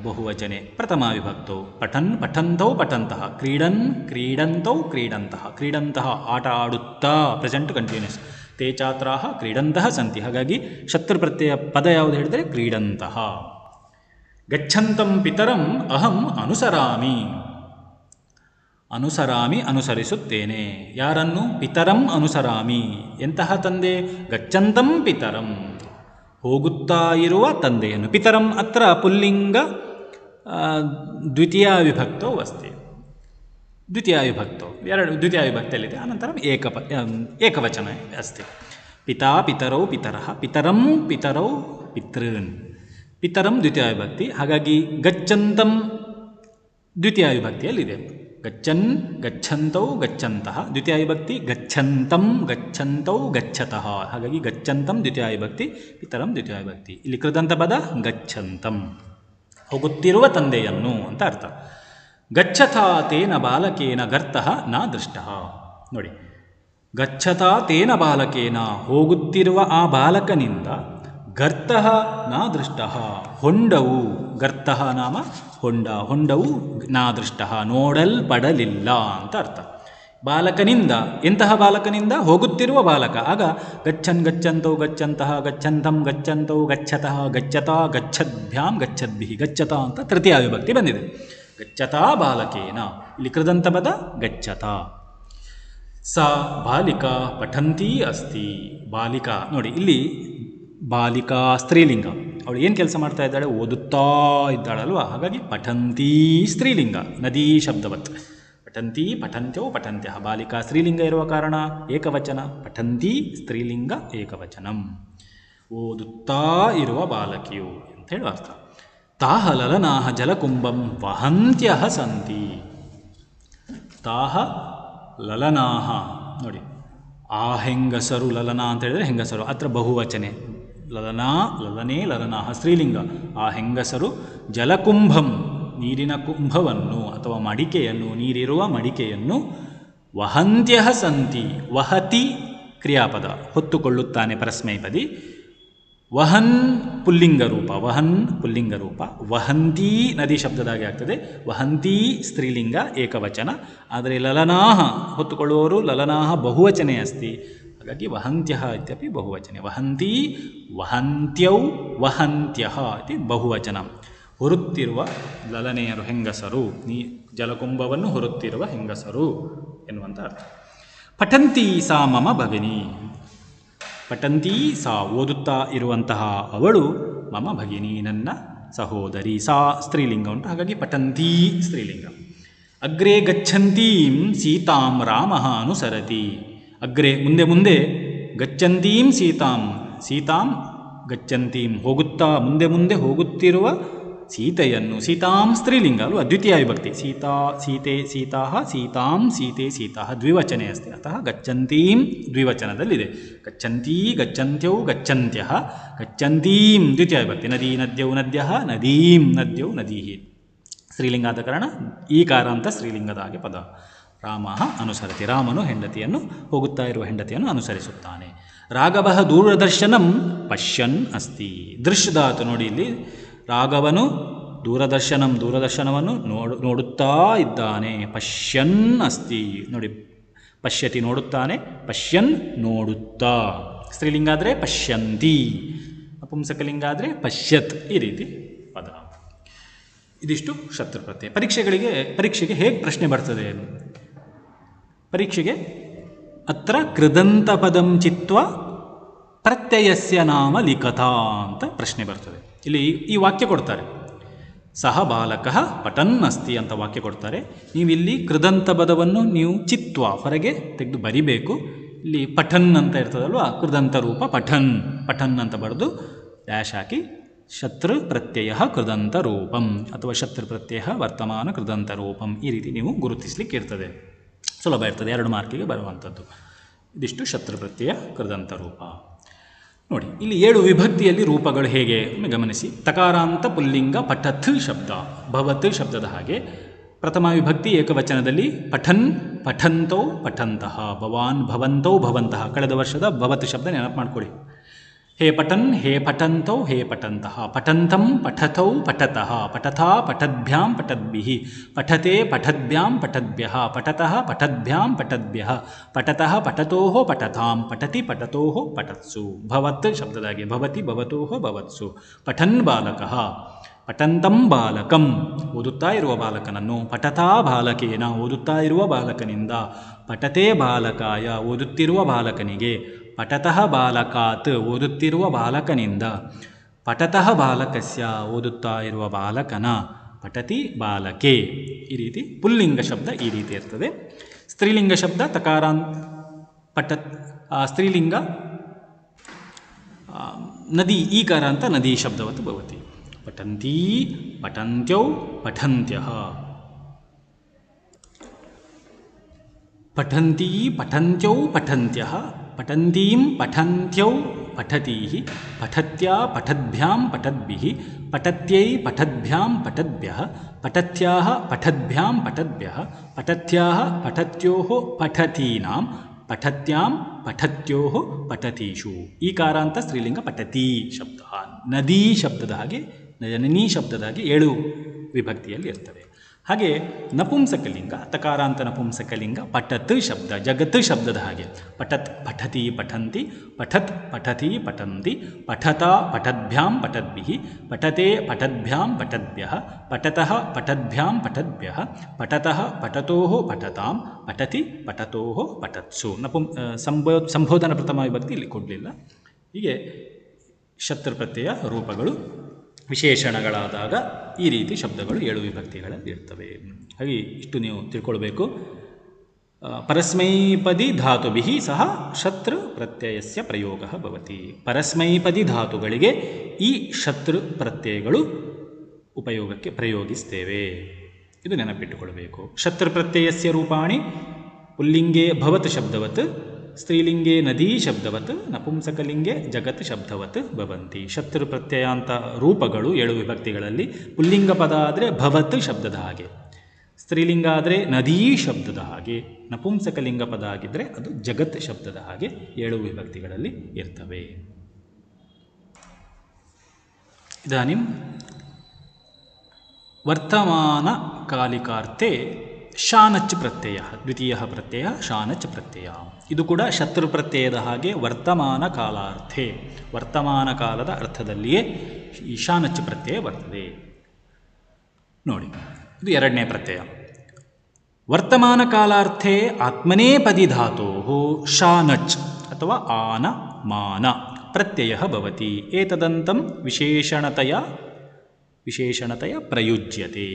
ಬಹುವಚನೆ ಪ್ರಥಮಾ ವಿಭಕ್ತೌ. ಪಠನ್ ಪಠಂತೌ ಪಠಂತಹ, ಕ್ರೀಡನ್ ಕ್ರೀಡಂತೌ ಕ್ರೀಡಂತಹ, ಕ್ರೀಡಂತಹ ಆಟ ಆಡುತ್ತಾ ಪ್ರೆಸೆಂಟ್ ಕಂಟಿನ್ಯೂಸ್. ತೇ ಛಾತ್ರಾಹ ಕ್ರೀಡಂತಹ ಸಂತಿ. ಹಾಗಾಗಿ ಶತ್ರು ಪ್ರತ್ಯಯ ಪದ ಯಾವುದು ಹೇಳಿದರೆ ಕ್ರೀಡಂತಹ. ಗಚ್ಚಂತಂ ಪಿತರಂ ಅಹಂ ಅನುಸರಾಮಿ. ಅನುಸರಾಮಿ ಅನುಸರಿಸುತ್ತೇನೆ. ಯಾರನ್ನು? ಪಿತರಂ ಅನುಸರಾಮಿ. ಎಂತಹ ತಂದೆ? ಗಚ್ಚಂತಂ ಪಿತರಂ, ಹೋಗುತ್ತಾ ಇರುವ ತಂದೆಯನ್ನು. ಪಿತರಂ ಅತ್ರ ಪುಲ್ಲಿಂಗ ದ್ವಿತೀಯ ವಿಭಕ್ತೋ ಅಸ್ತಿ. ದ್ವಿತೀಯ ವಿಭಕ್ತೋ ಎರಡು ದ್ವಿತೀಯ ವಿಭಕ್ತಿಯಲ್ಲಿದೆ. ಅನಂತರ ಏಕವಚನ ಅಸ್ತಿ. ಪಿತಾ ಪಿತರೌ ಪಿತರಃ, ಪಿತರಂ ಪಿತರೌ ಪಿತೃನ್. ಪಿತರಂ ದ್ವಿತೀಯ ವಿಭಕ್ತಿ, ಹಾಗಾಗಿ ಗಚ್ಚಂತಂ ದ್ವಿತೀಯ ವಿಭಕ್ತಿಯಲ್ಲಿದೆ. ಗಚ್ಚನ್ ಗಚ್ಚಂತೌ ಗಚ್ಚಂತಹ ದ್ವಿತೀಯ ವಿಭಕ್ತಿ, ಗಚ್ಚಂತಂ ಗಚ್ಚಂತೌ ಗಚ್ಚತಃ, ಹಾಗಾಗಿ ಗಚ್ಚಂತಂ ದ್ವಿತೀಯ ವಿಭಕ್ತಿ, ಪಿತರಂ ದ್ವಿತೀಯ ವಿಭಕ್ತಿ. ಇಲ್ಲಿ ಕೃದಂತ ಪದ ಗಚ್ಚಂತಂ, ಹೋಗುತ್ತಿರುವ ತಂದೆಯನ್ನು ಅಂತ ಅರ್ಥ. ಗಚ್ಚತಾ ತೇನ ಬಾಲಕೇನ ಗರ್ತಃ ನ ದೃಷ್ಟಃ. ನೋಡಿ, ಗಚ್ಚತಾ ತೇನ ಬಾಲಕೇನ, ಹೋಗುತ್ತಿರುವ ಆ ಬಾಲಕನಿಂದ, ಗರ್ತಃ ನ ದೃಷ್ಟಃ, ಹೊಂಡವು, ಗರ್ತಃ ನಾಮ ಹೊಂಡ, ಹೊಂಡವು ನಾ ದೃಷ್ಟಃ, ನೋಡಲ್ಪಡಲಿಲ್ಲ ಅಂತ ಅರ್ಥ. ಬಾಲಕನಿಂದ, ಎಂತಹ ಬಾಲಕನಿಂದ? ಹೋಗುತ್ತಿರುವ ಬಾಲಕ. ಆಗ ಗಚ್ಚನ್ ಗಚ್ಚಂತೌ ಗಚ್ಚಂತಹ, ಗಚ್ಚಂತಂ ಗಚ್ಚಂತೌ ಗಚ್ಚತಃ, ಗಚ್ಚತಾ ಗಚ್ಚದ್ಭ್ಯಾಂ ಗಚ್ಚದ್ಭಿಃ, ಗಚ್ಚತಾ ಅಂತ ತೃತೀಯ ವಿಭಕ್ತಿ ಬಂದಿದೆ. ಗಚ್ಚತಾ ಬಾಲಕೇನ, ಇಲ್ಲಿ ಕೃದಂತ ಪದ ಗಚ್ಚತ. ಸಾ ಬಾಲಿಕಾ ಪಠಂತಿ ಅಸ್ತಿ. ಬಾಲಿಕಾ ನೋಡಿ, ಇಲ್ಲಿ ಬಾಲಿಕಾ ಸ್ತ್ರೀಲಿಂಗ. ಅವಳು ಏನು ಕೆಲಸ ಮಾಡ್ತಾ ಇದ್ದಾಳೆ? ಓದುತ್ತಾ ಇದ್ದಾಳಲ್ವ, ಹಾಗಾಗಿ ಪಠಂತಿ ಸ್ತ್ರೀಲಿಂಗ, ನದೀ ಶಬ್ದವತ್. ಪಠಂತಿ ಪಠಂತ್ಯೋ ಪಠಂತ್ಯ. ಬಾಲಿಕಾ ಸ್ತ್ರೀಲಿಂಗ ಇರುವ ಕಾರಣ ಏಕವಚನ. ಪಠಂತಿ ಸ್ತ್ರೀಲಿಂಗ ಏಕವಚನಂ. ಓದುತ್ತಾ ಇರುವ ಬಾಲಕಿಯು ಅಂತ ಹೇಳುವ ಅರ್ಥ. ತಾಹ ಲಲನಾಹ ಜಲಕುಂಭಂ ವಹಂತ್ಯಃ ಸಂತಿ. ತಾಹ ಲಲನಾಹ ನೋಡಿ, ಆ ಹೆಂಗಸರು, ಲಲನಾ ಅಂತ ಹೇಳಿದರೆ ಹೆಂಗಸರು, ಅತ್ರ ಬಹುವಚನೆ. ಲಲನಾ ಲಲನೇ ಲಲನಾಹ ಸ್ತ್ರೀಲಿಂಗ. ಆ ಹೆಂಗಸರು ಜಲಕುಂಭಂ ನೀರಿನ ಕುಂಭವನ್ನು ಅಥವಾ ಮಡಿಕೆಯನ್ನು, ನೀರಿರುವ ಮಡಿಕೆಯನ್ನು, ವಹಂತ್ಯಃ ಸಂತಿ ವಹತಿ ಕ್ರಿಯಾಪದ ಹೊತ್ತುಕೊಳ್ಳುತ್ತಾನೆ ಪರಸ್ಮೈಪದಿ. ವಹನ್ ಪುಲ್ಲಿಂಗ ರೂಪ, ವಹನ್ ಪುಲ್ಲಿಂಗ ರೂಪ. ವಹಂತಿ ನದಿ ಶಬ್ದದಾಗೆ ಆಗ್ತದೆ. ವಹಂತಿ ಸ್ತ್ರೀಲಿಂಗ ಏಕವಚನ. ಆದರೆ ಲಲನಾಹ ಹೊತ್ತುಕೊಳ್ಳುವವರು ಲಲನಾಹ ಬಹುವಚನೆ ಅಸ್ತಿ, ಹಾಗಾಗಿ ವಹಂತ್ಯಃ ಇತ್ಯಪಿ ಬಹುವಚನೆ. ವಹಂತಿ ವಹಂತ್ಯೌ ವಹಂತ್ಯಃ ಇತಿ ಬಹುವಚನ. ಹೊರುತ್ತಿರುವ ಲಲನೆಯರು ಹೆಂಗಸರು, ಜಲಕುಂಭವನ್ನು ಹೊರುತ್ತಿರುವ ಹೆಂಗಸರು ಎನ್ನುವಂಥ ಅರ್ಥ. ಪಠಂತಿ ಸಾ ಮಮ ಭಗಿನಿ. ಪಠಂತಿ ಸಾ ಓದುತ್ತಾ ಇರುವಂತಹ ಅವಳು, ಮಮ ಭಗಿನಿ ನನ್ನ ಸಹೋದರಿ. ಸಾ ಸ್ತ್ರೀಲಿಂಗ ಉಂಟು, ಹಾಗಾಗಿ ಪಠಂತಿ ಸ್ತ್ರೀಲಿಂಗ. ಅಗ್ರೆ ಗಚ್ಚಂತೀಂ ಸೀತಾಂ ರಾಮಃ ಅನುಸರತಿ. ಅಗ್ರೆ ಮುಂದೆ ಮುಂದೆ, ಗಚ್ಚಂತೀಂ ಸೀತಾಂ ಸೀತಾಂ ಗಚ್ಚಂತೀಂ ಹೋಗುತ್ತಾ, ಮುಂದೆ ಮುಂದೆ ಹೋಗುತ್ತಿರುವ ಸೀತೆಯನ್ನು. ಸೀತಾಂ ಸ್ತ್ರೀಲಿಂಗ ಅಲ್ವಾ, ದ್ವಿತೀಯ ವಿಭಕ್ತಿ. ಸೀತಾ ಸೀತೆ ಸೀತಾಃ, ಸೀತಾಂ ಸೀತೆ ಸೀತಾಃ ದ್ವಿವಚನೆ ಅಸ್ತಿ. ಅತಃ ಗಚ್ಚಂತೀಂ ದ್ವಿವಚನದಲ್ಲಿದೆ. ಗಚ್ಚಂತೀ ಗಚ್ಚಂತ್ಯೌ ಗಚ್ಚಂತ್ಯಃ. ಗಚ್ಚಂತೀಂ ದ್ವಿತೀಯ ವಿಭಕ್ತಿ. ನದೀ ನದ್ಯೌ ನದ್ಯಃ, ನದೀಂ ನದ್ಯೌ ನದೀಃ. ಸ್ತ್ರೀಲಿಂಗ ಆದ ಕಾರಣ ಈಕಾರ ಅಂತ ಸ್ತ್ರೀಲಿಂಗದ ಹಾಗೆ ಪದ. ರಾಮ ಅನುಸರತಿ. ರಾಮನು ಹೆಂಡತಿಯನ್ನು, ಹೋಗುತ್ತಾ ಇರುವ ಹೆಂಡತಿಯನ್ನು ಅನುಸರಿಸುತ್ತಾನೆ. ರಾಘವಃ ದೂರದರ್ಶನಂ ಪಶ್ಯನ್ ಅಸ್ತಿ. ದೃಶ್ಯದಾತು ನೋಡಿ, ಇಲ್ಲಿ ರಾಘವನು ದೂರದರ್ಶನಂ ದೂರದರ್ಶನವನ್ನು ನೋಡುತ್ತಾ ಇದ್ದಾನೆ. ಪಶ್ಯನ್ ಅಸ್ತಿ ನೋಡಿ, ಪಶ್ಯತಿ ನೋಡುತ್ತಾನೆ, ಪಶ್ಯನ್ ನೋಡುತ್ತಾ. ಸ್ತ್ರೀಲಿಂಗ ಆದರೆ ಪಶ್ಯಂತಿ, ನಪುಂಸಕಲಿಂಗ ಆದರೆ ಪಶ್ಯತ್. ಈ ರೀತಿ ಪದ. ಇದಿಷ್ಟು ಶತ್ರು ಪ್ರತ್ಯಯ. ಪರೀಕ್ಷೆಗೆ ಹೇಗೆ ಪ್ರಶ್ನೆ ಬರ್ತದೆ? ಪರೀಕ್ಷೆಗೆ ಅತ್ರ ಕೃದಂತ ಪದಂ ಚಿತ್ವ ಪ್ರತ್ಯಯಸ್ಯ ನಾಮ ಲಿಖತ ಅಂತ ಪ್ರಶ್ನೆ ಬರ್ತದೆ. ಇಲ್ಲಿ ಈ ವಾಕ್ಯ ಕೊಡ್ತಾರೆ, ಸಹ ಬಾಲಕಃ ಪಠನ್ ಅಸ್ತಿ ಅಂತ ವಾಕ್ಯ ಕೊಡ್ತಾರೆ. ನೀವಿಲ್ಲಿ ಕೃದಂತ ಪದವನ್ನು ನೀವು ಚಿತ್ವ ಹೊರಗೆ ತೆಗೆದು ಬರಿಬೇಕು. ಇಲ್ಲಿ ಪಠನ್ ಅಂತ ಇರ್ತದಲ್ವ, ಕೃದಂತ ರೂಪ ಪಠನ್. ಪಠನ್ ಅಂತ ಬರೆದು ಡ್ಯಾಶ್ ಹಾಕಿ ಶತ್ರು ಪ್ರತ್ಯಯ ಕೃದಂತ ರೂಪಂ ಅಥವಾ ಶತ್ರು ಪ್ರತ್ಯಯ ವರ್ತಮಾನ ಕೃದಂತ ರೂಪಂ, ಈ ರೀತಿ ನೀವು ಗುರುತಿಸಲಿಕ್ಕೆ ಇರ್ತದೆ. ಸುಲಭ ಇರ್ತದೆ, 2 ಮಾರ್ಕಿಗೆ ಬರುವಂಥದ್ದು. ಇದಿಷ್ಟು ಶತ್ರು ಪ್ರತ್ಯಯ ಕೃದಂತ ರೂಪ. ನೋಡಿ, ಇಲ್ಲಿ 7 ವಿಭಕ್ತಿಯಲ್ಲಿ ರೂಪಗಳು ಹೇಗೆ ಗಮನಿಸಿ. ತಕಾರಾಂತ ಪುಲ್ಲಿಂಗ ಪಠತ್ ಶಬ್ದ, ಭವತ್ ಶಬ್ದದ ಹಾಗೆ. ಪ್ರಥಮ ವಿಭಕ್ತಿ ಏಕವಚನದಲ್ಲಿ ಪಠನ್ ಪಠಂತೌ ಪಠಂತಹ, ಭವಾನ್ ಭವಂತೌ ಭವಂತಹ. ಕಳೆದ ವರ್ಷದ ಭವತ್ ಶಬ್ದ ನೆನಪು ಮಾಡ್ಕೊಳ್ಳಿ. ಹೇ ಪಠನ್ ಹೇ ಪಠಂತೌ ಹೇ ಪಠಂತಹ. ಪಠಂತಂ ಪಠತೌ ಪಠತಃ. ಪಠತಾ ಪಠದ್ಭ್ಯಾಂ ಪಠದ್ಭಿಃ. ಪಠತೆ ಪಠದ್ಭ್ಯಾಂ ಪಠದ್ಭ್ಯಃ. ಪಠತಃ ಪಠದ್ಭ್ಯಾಂ ಪಠದ್ಭ್ಯಃ. ಪಠತಃ ಪಠತೋಃ ಪಠತಾಂ. ಪಠತಿ ಪಠತೋಃ ಪಠತ್ಸು. ಭವತ್ ಶಬ್ದದಾಗೆ ಭವತಿ ಭವತೋಃ ಭವತ್ಸು. ಪಠನ್ ಬಾಲಕಃ ಪಠಂತಂ ಬಾಲಕಂ ಓದುತ್ತಾ ಇರುವ ಬಾಲಕನನ್ನು. ಪಠತಾ ಬಾಲಕೇನ ಓದುತ್ತಾ ಇರುವ ಬಾಲಕನಿಂದ. ಪಠತೆ ಬಾಲಕಾಯ ಓದುತ್ತಿರುವ ಬಾಲಕನಿಗೆ. ಪಠತಃ ಬಾಲಕಾತ್ ಓದುತ್ತಿರುವ ಬಾಲಕನಿಂದ. ಪಠತಃ ಬಾಲಕಸ್ಯ ಓದುತ್ತಾ ಇರುವ ಬಾಲಕನ. ಪಠತಿ ಬಾಲಕೆ. ಈ ರೀತಿ ಪುಲ್ಲಿಂಗ ಶಬ್ದ ಈ ರೀತಿ ಇರ್ತದೆ. ಸ್ತ್ರೀಲಿಂಗ ಶಬ್ದ ತಕಾರಾಂತ್ ಪಠತ್. ಸ್ತ್ರೀಲಿಂಗ ನದಿ ಈಕಾರ ಅಂತ ನದಿ ಶಬ್ದವತ್ತು ಭವತಿ. ಪಠಂತೀ ಪಠಂತ್ಯೌ ಪಠಂತ್ಯಃ. ಪಠಂತೀ ಪಠಂತ್ಯೌ ಪಠಂತ್ಯಃ. ಪಠಂತೀಂ ಪಠಂತ್ಯೌ ಪಠತೀಃ. ಪಠತ್ಯಾ ಪಠದ್ಭ್ಯಾಂ ಪಠದ್ಭಿಃ. ಪಠತ್ಯೈ ಪಠದ್ಭ್ಯಾಂ ಪಠದ್ಭ್ಯಃ. ಪಠತ್ಯಾಃ ಪಠದ್ಭ್ಯಾಂ ಪಠದ್ಭ್ಯಃ. ಪಠತ್ಯಾಃ ಪಠತ್ಯೋಃ ಪಠತೀನಾಂ. ಪಠತ್ಯಾಂ ಪಠತ್ಯೋಃ ಪಠತೀಷು. ಈಕಾರ ಅಂತ ಸ್ತ್ರೀಲಿಂಗ ಪಠತಿ ಶಬ್ದ. ನದಿ ಶಬ್ದದ ಹಾಗೆ, ಜನನೀ ಶಬ್ದದ ಹಾಗೆ 7 ವಿಭಕ್ತಿಯಲ್ಲಿ ಇರ್ತವೆ. ಹಾಗೆ ನಪುಂಸಕಲಿಂಗ ತಕಾರಾಂತ ನಪುಂಸಕಲಿಂಗ ಪಠತ್ ಶಬ್ದ ಜಗತ್ ಶಬ್ದದ ಹಾಗೆ ಪಠತ್ ಪಠತಿ ಪಠಂತಿ ಪಠತ್ ಪಠತಿ ಪಠಂತಿ ಪಠತ ಪಠದ್ಭ್ಯಾಂ ಪಠದ್ಭಿಃ ಪಠತೆ ಪಠದ್ಭ್ಯಾಂ ಪಠದ್ಭ್ಯಃ ಪಠತಃ ಪಠದ್ಭ್ಯಾಂ ಪಠದ್ಭ್ಯಃ ಪಠತಃ ಪಠತೋಃ ಪಠತಾಂ ಪಠತಿ ಪಠತೋಃ ಪಠತ್ಸು ಸಂಬೋಧನ ಪ್ರಥಮ ವಿಭಕ್ತಿ ಇಲ್ಲಿ ಕೊಡಲಿಲ್ಲ. ಹೀಗೆ ಶತ್ರು ಪ್ರತ್ಯಯ ರೂಪಗಳು ವಿಶೇಷಣಗಳಾದಾಗ ಈ ರೀತಿ ಶಬ್ದಗಳು 7 ವಿಭಕ್ತಿಗಳಲ್ಲಿ ಇರ್ತವೆ. ಹಾಗೆ ಇಷ್ಟು ನೀವು ತಿಳ್ಕೊಳ್ಬೇಕು. ಪರಸ್ಮೈಪದಿ ಧಾತುಭಿಃ ಸಹ ಶತ್ರು ಪ್ರತ್ಯಯಸ್ಯ ಪ್ರಯೋಗ ಭವತಿ. ಪರಸ್ಮೈಪದಿ ಧಾತುಗಳಿಗೆ ಈ ಶತ್ರು ಪ್ರತ್ಯಯಗಳು ಉಪಯೋಗಕ್ಕೆ ಪ್ರಯೋಗಿಸ್ತೇವೆ. ಇದು ನೆನಪಿಟ್ಟುಕೊಳ್ಬೇಕು. ಶತ್ರು ಪ್ರತ್ಯಯಸ್ಯ ರೂಪಾಣಿ ಪುಲ್ಲಿಂಗೇ ಭವತ್ ಶಬ್ದವತ್, ಸ್ತ್ರೀಲಿಂಗೇ ನದೀ ಶಬ್ದವತ್, ನಪುಂಸಕಲಿಂಗೇ ಜಗತ್ ಶಬ್ದವತ್ ಭವಂತಿ. ಶತ್ರು ಪ್ರತ್ಯಯಾಂತ ರೂಪಗಳು 7 ವಿಭಕ್ತಿಗಳಲ್ಲಿ ಪುಲ್ಲಿಂಗ ಪದ ಆದರೆ ಭವತ್ ಶಬ್ದದ ಹಾಗೆ, ಸ್ತ್ರೀಲಿಂಗ ಆದರೆ ನದೀ ಶಬ್ದದ ಹಾಗೆ, ನಪುಂಸಕಲಿಂಗ ಪದ ಆಗಿದ್ದರೆ ಅದು ಜಗತ್ ಶಬ್ದದ ಹಾಗೆ 7 ವಿಭಕ್ತಿಗಳಲ್ಲಿ ಇರ್ತವೆ. ಇದಾನಿಂ ವರ್ತಮಾನ ಕಾಲಿಕಾರ್ಥೆ ಶಾನಚ್ ಪ್ರತ್ಯಯ, ದ್ವಿತೀಯ ಪ್ರತ್ಯಯ ಶಾನಚ್ ಪ್ರತ್ಯಯ. ಇದು ಕೂಡ ಶತ್ರು ಪ್ರತ್ಯಯದ ಹಾಗೆ ವರ್ತಮಾನ ಕಾಲಾರ್ಥೆ, ವರ್ತಮಾನ ಕಾಲದ ಅರ್ಥದಲ್ಲಿಯೇ ಈ ಶಾನಚ್ ಪ್ರತ್ಯಯ ಬರ್ತದೆ. ನೋಡಿ, ಇದು ಎರಡನೇ ಪ್ರತ್ಯಯ. ವರ್ತಮಾನ ಕಾಲಾರ್ಥೆ ಆತ್ಮನೇಪದಿ ಧಾತೋ ಶಾನಚ್ ಅಥವಾ ಆನ ಮಾನ ಪ್ರತ್ಯಯ ಭವತಿ. ಏತದಂತಂ ವಿಶೇಷಣತೆಯ ಪ್ರಯುಜ್ಯತೆ.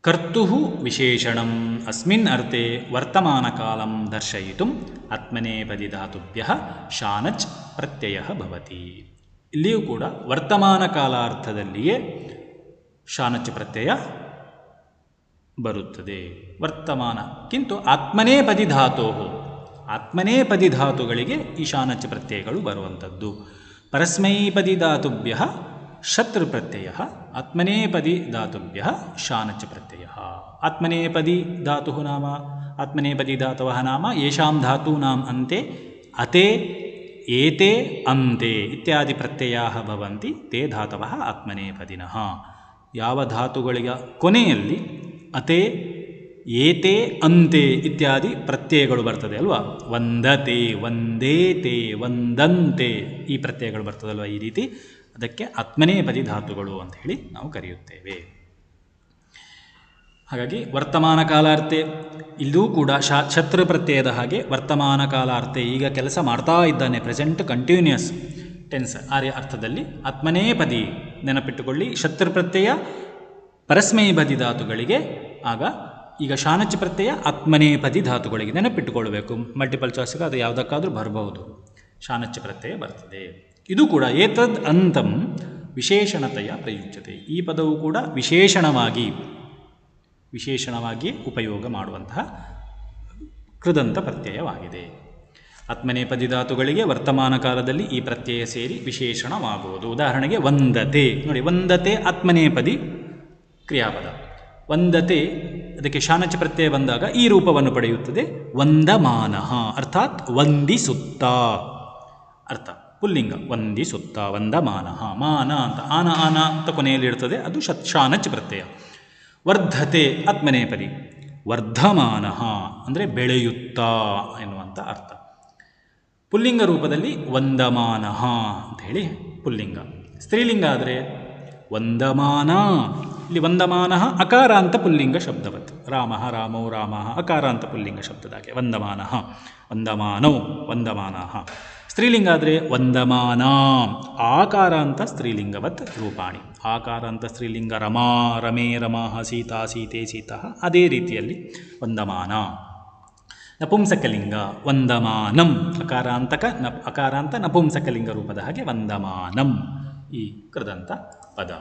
ಕರ್ತುಃ ವಿಶೇಷಣಂ ಅಸ್ಮಿನ್ ಅರ್ಥೆ ವರ್ತಮಾನಕಾಲಂ ದರ್ಶಯಿತುಂ ಆತ್ಮನೇಪದಿ ಧಾತುಭ್ಯಃ ಶಾನಚ್ ಪ್ರತ್ಯಯ ಭವತಿ. ಇಲ್ಲಿಯೂ ಕೂಡ ವರ್ತಮಾನ ಕಾಲಾರ್ಥದಲ್ಲಿಯೇ ಶಾನಚ್ ಪ್ರತ್ಯಯ ಬರುತ್ತದೆ. ವರ್ತಮಾನ ಕಿಂತು ಆತ್ಮನೇಪದಿ ಧಾತೋಃ, ಆತ್ಮನೇಪದಿ ಧಾತುಗಳಿಗೆ ಈ ಶಾನಚ್ ಪ್ರತ್ಯಯಗಳು ಬರುವಂಥದ್ದು. ಪರಸ್ಮೈಪದಿ ಧಾತುಭ್ಯಃ ಶತ್ರು ಪ್ರತ್ಯಯ, ಆತ್ಮನೇಪದಿ ಧಾತುಭ್ಯಃ ಶಾನಚ್ ಪ್ರತ್ಯಯ. ಆತ್ಮನೇಪದಿ ಧಾತುಃ ನಾಮ, ಆತ್ಮನೇಪದಿ ಧಾತವಃ ನಾಮ ಯೇಷಾಂ ಧಾತೂನಾಂ ಅಂತೆ ಅತೆ ಏತೆ ಅಂತೆ ಇತ್ಯಾದಿ ಪ್ರತ್ಯಯಾಃ ಭವಂತಿ ತೇ ಧಾತವಃ ಆತ್ಮನೇಪದಿನಃ. ಯಾವ ಧಾತುಗಳಿಗೆ ಕೊನೆಯಲ್ಲಿ ಅತೆ ಏತೆ ಅಂತೆ ಇತ್ಯಾದಿ ಪ್ರತ್ಯಯಗಳು ಬರ್ತದೆ ಅಲ್ವಾ, ವಂದತೆ ವಂದೇತೆ ವಂದಂತೆ ಈ ಪ್ರತ್ಯಯಗಳು ಬರ್ತದಲ್ವ, ಈ ರೀತಿ ಅದಕ್ಕೆ ಆತ್ಮನೇಪದಿ ಧಾತುಗಳು ಅಂತ ಹೇಳಿ ನಾವು ಕರೆಯುತ್ತೇವೆ. ಹಾಗಾಗಿ ವರ್ತಮಾನ ಕಾಲಾರ್ಥೆ ಇಲ್ಲೂ ಕೂಡ ಶತ್ರು ಪ್ರತ್ಯಯದ ಹಾಗೆ ವರ್ತಮಾನ ಕಾಲಾರ್ಥೆ ಈಗ ಕೆಲಸ ಮಾಡ್ತಾ ಇದ್ದಾನೆ, ಪ್ರೆಸೆಂಟ್ ಕಂಟಿನ್ಯೂಯಸ್ ಟೆನ್ಸ್ ಆ ಅರ್ಥದಲ್ಲಿ ಆತ್ಮನೇಪದಿ ನೆನಪಿಟ್ಟುಕೊಳ್ಳಿ. ಶತ್ರು ಪ್ರತ್ಯಯ ಪರಸ್ಮೈಪದಿ ಧಾತುಗಳಿಗೆ, ಆಗ ಈಗ ಶಾನಚ್ ಪ್ರತ್ಯಯ ಆತ್ಮನೇಪದಿ ಧಾತುಗಳಿಗೆ ನೆನಪಿಟ್ಟುಕೊಳ್ಬೇಕು. ಮಲ್ಟಿಪಲ್ ಚಾಯ್ಸ್ಗೆ ಅದು ಯಾವುದಕ್ಕಾದರೂ ಬರಬಹುದು, ಶಾನಚ್ ಪ್ರತ್ಯಯ ಬರ್ತದೆ. ಇದು ಕೂಡ ಏತದ್ ಅಂತಂ ವಿಶೇಷಣತೆಯ ಪ್ರಯುಜ್ಯತೆ. ಈ ಪದವು ಕೂಡ ವಿಶೇಷಣವಾಗಿ ಉಪಯೋಗ ಮಾಡುವಂತಹ ಕೃದಂತ ಪ್ರತ್ಯಯವಾಗಿದೆ. ಆತ್ಮನೇಪದಿ ಧಾತುಗಳಿಗೆ ವರ್ತಮಾನ ಕಾಲದಲ್ಲಿ ಈ ಪ್ರತ್ಯಯ ಸೇರಿ ವಿಶೇಷಣವಾಗುವುದು. ಉದಾಹರಣೆಗೆ ವಂದತೆ ನೋಡಿ, ವಂದತೆ ಆತ್ಮನೇಪದಿ ಕ್ರಿಯಾಪದ. ವಂದತೆ ಅದಕ್ಕೆ ಶಾನಚ್ ಪ್ರತ್ಯಯ ಬಂದಾಗ ಈ ರೂಪವನ್ನು ಪಡೆಯುತ್ತದೆ, ವಂದಮಾನಃ ಅರ್ಥಾತ್ ವಂದಿಸುತ್ತಾ ಅರ್ಥ. ಪುಲ್ಲಿಂಗ ವಂದಿಸುತ್ತ ವಂದಮಾನಃ, ಮಾನ ಅಂತ ಆನ ಆನ ಅಂತ ಕೊನೆಯಲ್ಲಿ ಇರ್ತದೆ, ಅದು ಶಾನಚ್ ಪ್ರತ್ಯಯ. ವರ್ಧತೆ ಆತ್ಮನೇಪದಿ, ವರ್ಧಮಾನಃ ಅಂದರೆ ಬೆಳೆಯುತ್ತಾ ಎನ್ನುವಂಥ ಅರ್ಥ. ಪುಲ್ಲಿಂಗ ರೂಪದಲ್ಲಿ ವಂದಮಾನಃ ಅಂತ ಹೇಳಿ ಪುಲ್ಲಿಂಗ. ಸ್ತ್ರೀಲಿಂಗ ಆದರೆ ವಂದಮಾನ. ಇಲ್ಲಿ ವಂದಮಾನಃ ಅಕಾರಾಂತ ಪುಲ್ಲಿಂಗ ಶಬ್ದವತ್, ರಾಮಃ ರಾಮೋ ರಾಮಃ ಅಕಾರಾಂತ ಪುಲ್ಲಿಂಗ ಶಬ್ದದಾಗೆ ವಂದಮಾನಃ ವಂದಮಾನೌ ವಂದಮಾನಃ. ಸ್ತ್ರೀಲಿಂಗ ಆದರೆ ವಂದಮಾನಾ ಆಕಾರಾಂತ ಸ್ತ್ರೀಲಿಂಗವತ್ ರೂಪಾಣಿ. ಆಕಾರಾಂತ ಸ್ತ್ರೀಲಿಂಗ ರಮಾ ರಮೇ ರಮಾಃ ಸೀತಾ ಸೀತೆ ಸೀತಃ, ಅದೇ ರೀತಿಯಲ್ಲಿ ವಂದಮಾನ. ನಪುಂಸಕಲಿಂಗ ವಂದಮಾನಂ, ಅಕಾರಾಂತ ನಪುಂಸಕಲಿಂಗ ರೂಪದ ಹಾಗೆ ವಂದಮಾನಂ ಈ ಕೃದಂತ ಪದ.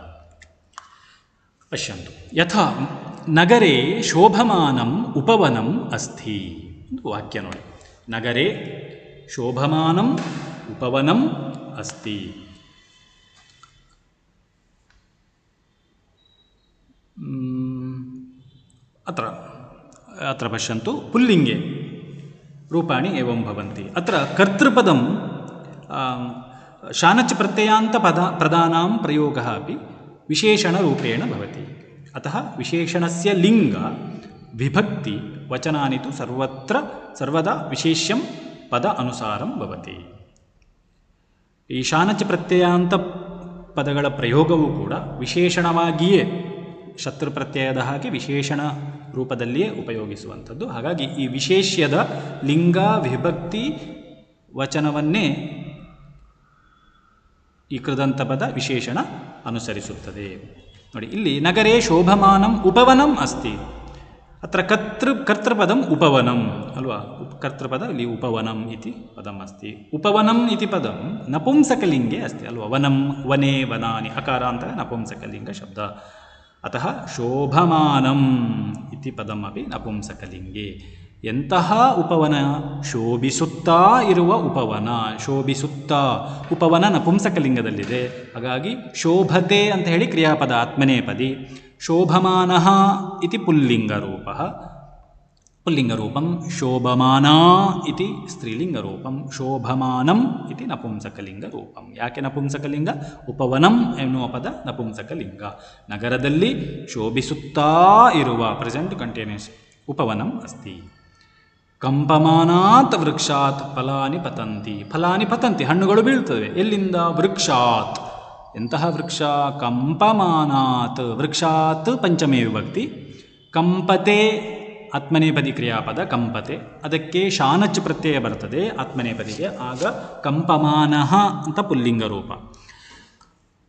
ಪಶ್ಯಂತು ಯಥಾ ನಗರೇ ಶೋಭಮಾನಂ ಉಪವನಂ ಅಸ್ತಿ. ವಾಕ್ಯ ನೋಡಿ, ನಗರೇ ಶೋಭಮಾನಂ ಉಪವನಂ ಅಸ್ತಿ. ಅತ್ರ ಪಶ್ಯಂತು ಪುಲ್ಲಿಂಗೆ ರೂಪಾಣಿ ಏವಂ ಭವಂತಿ. ಅತ್ರ ಕರ್ತೃಪದಂ ಶಾನಚ್ ಪ್ರತ್ಯಯಾಂತ ಪ್ರಧಾನಾಂ ಪ್ರಯೋಗಃ ಅಪಿ ವಿಶೇಷಣರೂಪೇಣ ಭವತಿ. ಅತಃ ವಿಶೇಷಣಸ್ಯ ಲಿಂಗ ವಿಭಕ್ತಿ ವಚನಾನಿ ತು ಸರ್ವದಾ ವಿಶೇಷ್ಯಂ ಪದ ಅನುಸಾರಂ ಭವತಿ. ಈ ಶಾನಚ ಪ್ರತ್ಯಯಾಂತ ಪದಗಳ ಪ್ರಯೋಗವೂ ಕೂಡ ವಿಶೇಷಣವಾಗಿಯೇ ಶತ್ರು ಪ್ರತ್ಯಯದ ಹಾಗೆ ವಿಶೇಷಣ ರೂಪದಲ್ಲಿಯೇ ಉಪಯೋಗಿಸುವಂಥದ್ದು. ಹಾಗಾಗಿ ಈ ವಿಶೇಷ್ಯದ ಲಿಂಗ ವಿಭಕ್ತಿ ವಚನವನ್ನೇ ಈ ಕೃದಂತ ಪದ ವಿಶೇಷಣ ಅನುಸರಿಸುತ್ತದೆ. ನೋಡಿ, ಇಲ್ಲಿ ನಗರೇ ಶೋಭಮಾನಂ ಉಪವನಂ ಅಸ್ತಿ. ಅತ್ರ ಕರ್ತೃಪದಂ ಉಪವನಂ ಅಲ್ವಾ, ಕರ್ತೃಪದ ಇಲ್ಲಿ ಉಪವನಂ ಇತಿ ಪದಂ ಅಸ್ತಿ. ಉಪವನಂ ಇತಿ ಪದಂ ನಪುಂಸಕಲಿಂಗೆ ಅಸ್ತಿ ಅಲ್ವಾ. ವನಂ ವನೇ ವನಾನಿ ಅಕಾರಾಂತ ನಪುಂಸಕಲಿಂಗ ಶಬ್ದ. ಅತಃ ಶೋಭಮಾನಂ ಇತಿ ಪದಂ ಅಪಿ ನಪುಂಸಕಲಿಂಗೆ. ಎಂತಹ ಉಪವನ? ಶೋಭಿಸುತ್ತಾ ಇರುವ ಉಪವನ. ಶೋಭಿಸುತ್ತಾ ಉಪವನ ನಪುಂಸಕಲಿಂಗದಲ್ಲಿದೆ. ಹಾಗಾಗಿ ಶೋಭತೆ ಅಂತ ಹೇಳಿ ಕ್ರಿಯಾಪದ ಆತ್ಮನೇಪದಿ. ಶೋಭಮಾನಃ ಇತಿ ಪುಲ್ಲಿಂಗರೂಪಃ. ಪುಲ್ಲಿಂಗರೂಪಂ. ಶೋಭಮಾನಾ ಇತಿ ಸ್ತ್ರೀಲಿಂಗರೂಪಂ. ಶೋಭಮಾನಂ ಇತಿ ನಪುಂಸಕಲಿಂಗರೂಪಂ. ಯಾಕೆ ನಪುಂಸಕಲಿಂಗ? ಉಪವನಂ ಎನ್ನುವ ಪದ ನಪುಂಸಕಲಿಂಗ. ನಗರದಲ್ಲಿ ಶೋಭಿಸುತ್ತಾ ಇರುವ ಪ್ರೆಸೆಂಟ್ ಕಂಟಿನ್ಯೂಸ್ ಉಪವನಂ ಅಸ್ತಿ. ಕಂಪಮಾನಾತ್ ವೃಕ್ಷಾತ್ ಫಲಾನಿ ಪತಂತಿ. ಫಲಾನಿ ಪತಂತಿ, ಹಣ್ಣುಗಳು ಬೀಳ್ತವೆ. ಎಲ್ಲಿಂದ? ವೃಕ್ಷಾತ್. ಎಂತಹ ವೃಕ್ಷ? ಕಂಪಮಾನಾತ್. ವೃಕ್ಷಾತ್ ಪಂಚಮೇ ವಿಭಕ್ತಿ. ಕಂಪತೆ ಆತ್ಮನೇಪದಿ ಕ್ರಿಯಾಪದ ಕಂಪತೆ. ಅದಕ್ಕೆ ಶಾನಚ್ ಪ್ರತ್ಯಯ ಬರ್ತದೆ ಆತ್ಮನೇಪದಿಗೆ. ಆಗ ಕಂಪಮಾನಃ ಅಂತ ಪುಲ್ಲಿಂಗ ರೂಪ.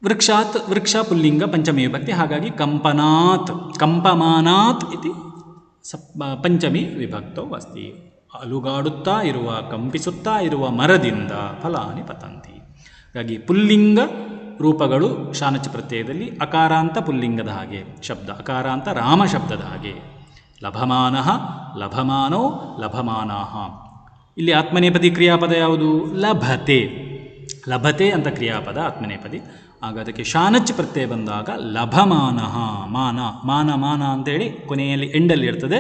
ವೃಕ್ಷಾತ್ ವೃಕ್ಷ ಪುಲ್ಲಿಂಗ ಪಂಚಮೇ ವಿಭಕ್ತಿ. ಹಾಗಾಗಿ ಕಂಪನಾತ್ ಕಂಪಮಾನಾತ್ ಇತಿ ಪಂಚಮಿ ವಿಭಕ್ತೌ ಅಸ್ತಿ. ಅಲುಗಾಡುತ್ತಾ ಇರುವ ಕಂಪಿಸುತ್ತಾ ಇರುವ ಮರದಿಂದ ಫಲಾನಿ ಪತಂತಿ. ಹಾಗಾಗಿ ಪುಲ್ಲಿಂಗ ರೂಪಗಳು ಶಾನಚ ಪ್ರತ್ಯಯದಲ್ಲಿ ಅಕಾರಾಂತ ಪುಲ್ಲಿಂಗದ ಹಾಗೆ ಶಬ್ದ, ಅಕಾರಾಂತ ರಾಮ ಶಬ್ದದ ಹಾಗೆ. ಲಭಮಾನಃ ಲಭಮಾನೋ ಲಭಮಾನಾಃ. ಇಲ್ಲಿ ಆತ್ಮನೇಪದಿ ಕ್ರಿಯಾಪದ ಯಾವುದು? ಲಭತೆ. ಲಭತೆ ಅಂತ ಕ್ರಿಯಾಪದ ಆತ್ಮನೇಪದಿ. ಆಗ ಅದಕ್ಕೆ ಶಾನಚ್ ಪ್ರತ್ಯಯ ಬಂದಾಗ ಲಭಮಾನಃ. ಮಾನ ಮಾನ ಮಾನ ಅಂತೇಳಿ ಕೊನೆಯಲ್ಲಿ ಎಂಡಲ್ಲಿ ಇರ್ತದೆ.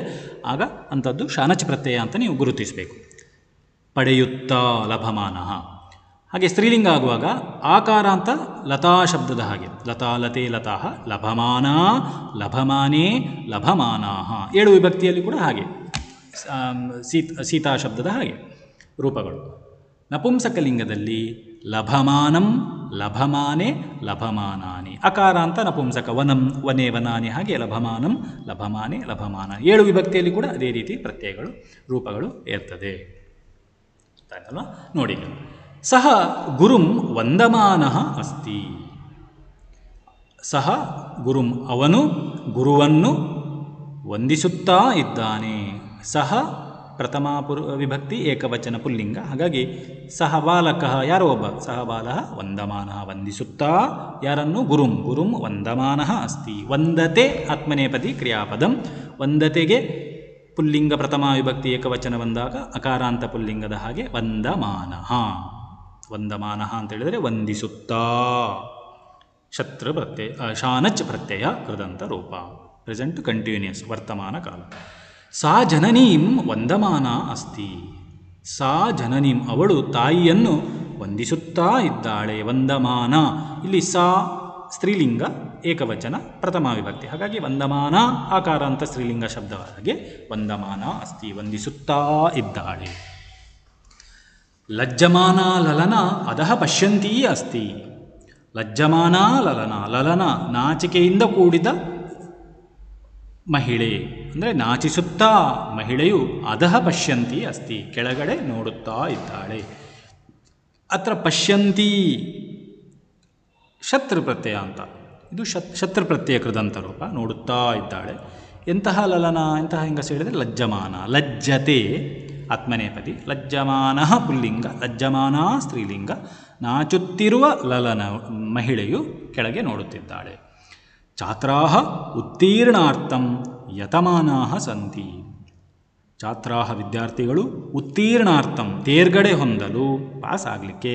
ಆಗ ಅಂಥದ್ದು ಶಾನಚ್ ಪ್ರತ್ಯಯ ಅಂತ ನೀವು ಗುರುತಿಸಬೇಕು. ಪಡೆಯುತ್ತಾ ಲಭಮಾನಃ. ಹಾಗೆ ಸ್ತ್ರೀಲಿಂಗ ಆಗುವಾಗ ಆಕಾರ ಅಂತ ಲತಾ ಶಬ್ದದ ಹಾಗೆ. ಲತಾ ಲತೆ ಲತಾಃ. ಲಭಮಾನ ಲಭಮಾನೇ ಲಭಮಾನಾಃ. 7 ವಿಭಕ್ತಿಯಲ್ಲಿ ಕೂಡ ಹಾಗೆ ಸೀತಾ ಶಬ್ದದ ಹಾಗೆ ರೂಪಗಳು. ನಪುಂಸಕಲಿಂಗದಲ್ಲಿ ಲಭಮಾನಂ ಲಭಮಾನೆ ಲಭಮಾನಾನಿ. ಅಕಾರ ಅಂತ ನಪುಂಸಕ. ವನಂ ವನೇ ವನಾನಿ. ಹಾಗೆ ಲಭಮಾನಂ ಲಭಮಾನೆ ಲಭಮಾನ. 7 ವಿಭಕ್ತಿಯಲ್ಲಿ ಕೂಡ ಅದೇ ರೀತಿ ಪ್ರತ್ಯಯಗಳು ರೂಪಗಳು ಇರ್ತದೆ ಅಲ್ವಾ. ನೋಡಿ, ಸಹ ಗುರುಂ ವಂದಮಾನಃ ಅಸ್ತಿ. ಸಹ ಗುರುಂ ಅವನು ಗುರುವನ್ನು ವಂದಿಸುತ್ತಾ ಇದ್ದಾನೆ. ಸಹ ಪ್ರಥಮ ವಿಭಕ್ತಿ ಏಕವಚನ ಪುಲ್ಲಿಂಗ. ಹಾಗಾಗಿ ಸಹ ಬಾಲಕಃ ಯಾರೋ ಒಬ್ಬ. ಸಹ ಬಾಲಃ ವಂದಮಾನಃ ವಂದಿಸುತ್ತಾ ಯಾರನ್ನು? ಗುರುಂ. ಗುರುಂ ವಂದಮಾನಃ ಅಸ್ತಿ. ವಂದತೆ ಆತ್ಮನೇಪದಿ ಕ್ರಿಯಾಪದಂ. ವಂದತೆಗೆ ಪುಲ್ಲಿಂಗ ಪ್ರಥಮ ವಿಭಕ್ತಿ ಏಕವಚನ ಬಂದಾಗ ಅಕಾರಾಂತ ಪುಲ್ಲಿಂಗದ ಹಾಗೆ ವಂದಮಾನಃ. ವಂದಮಾನಃ ಅಂತ ಹೇಳಿದರೆ ವಂದಿಸುತ್ತಾ. ಶತ್ರು ಪ್ರತ್ಯಯ ಶಾನಚ್ ಪ್ರತ್ಯಯ ಕೃದಂತ ರೂಪ. ಪ್ರೆಸೆಂಟ್ ಕಂಟಿನ್ಯೂಸ್ ವರ್ತಮಾನ ಕಾಲ. ಸಾ ಜನನೀಂ ವಂದಮಾನ ಅಸ್ತಿ. ಸಾ ಜನನೀಂ ಅವಳು ತಾಯಿಯನ್ನು ವಂದಿಸುತ್ತಾ ಇದ್ದಾಳೆ. ವಂದಮಾನ ಇಲ್ಲಿ ಸಾ ಸ್ತ್ರೀಲಿಂಗ ಏಕವಚನ ಪ್ರಥಮ ವಿಭಕ್ತಿ. ಹಾಗಾಗಿ ವಂದಮಾನ ಆಕಾರಾಂತ ಸ್ತ್ರೀಲಿಂಗ ಶಬ್ದವಾಗೆ ವಂದಮಾನ ಅಸ್ತಿ. ವಂದಿಸುತ್ತಾ ಇದ್ದಾಳೆ. ಲಜ್ಜಮಾನ ಲಲನ ಅದಹ ಪಶ್ಯಂತೀ ಅಸ್ತಿ. ಲಜ್ಜಮಾನ ಲಲನ. ಲಲನ ನಾಚಿಕೆಯಿಂದ ಕೂಡಿದ ಮಹಿಳೆ ಅಂದರೆ ನಾಚಿಸುತ್ತಾ ಮಹಿಳೆಯು ಅದಹ ಪಶ್ಯಂತಿ ಅಸ್ತಿ. ಕೆಳಗಡೆ ನೋಡುತ್ತಾ ಇದ್ದಾಳೆ. ಅತ್ರ ಪಶ್ಯಂತಿ ಶತ್ರು ಪ್ರತ್ಯಯ ಅಂತ. ಇದು ಶತ್ರು ಪ್ರತ್ಯಯ ಕೃದಂತ ರೂಪ. ನೋಡುತ್ತಾ ಇದ್ದಾಳೆ. ಎಂತಹ ಲಲನ, ಎಂತಹ ಹೆಂಗಸು ಹೇಳಿದರೆ ಲಜ್ಜಮಾನ. ಲಜ್ಜತೆ ಆತ್ಮನೇಪದಿ. ಲಜ್ಜಮಾನಃ ಪುಲ್ಲಿಂಗ. ಲಜ್ಜಮಾನ ಸ್ತ್ರೀಲಿಂಗ. ನಾಚುತ್ತಿರುವ ಲಲನ ಮಹಿಳೆಯು ಕೆಳಗೆ ನೋಡುತ್ತಿದ್ದಾಳೆ. ಛಾತ್ರಾಃ ಉತ್ತೀರ್ಣಾರ್ಥಂ ಯತಮಾನಾಃ ಸಂತಿ. ಛಾತ್ರಾಃ ವಿದ್ಯಾರ್ಥಿಗಳು ಉತ್ತೀರ್ಣಾರ್ಥಂ ತೇರ್ಗಡೆ ಹೊಂದಲು ಪಾಸ್ ಆಗಲಿಕ್ಕೆ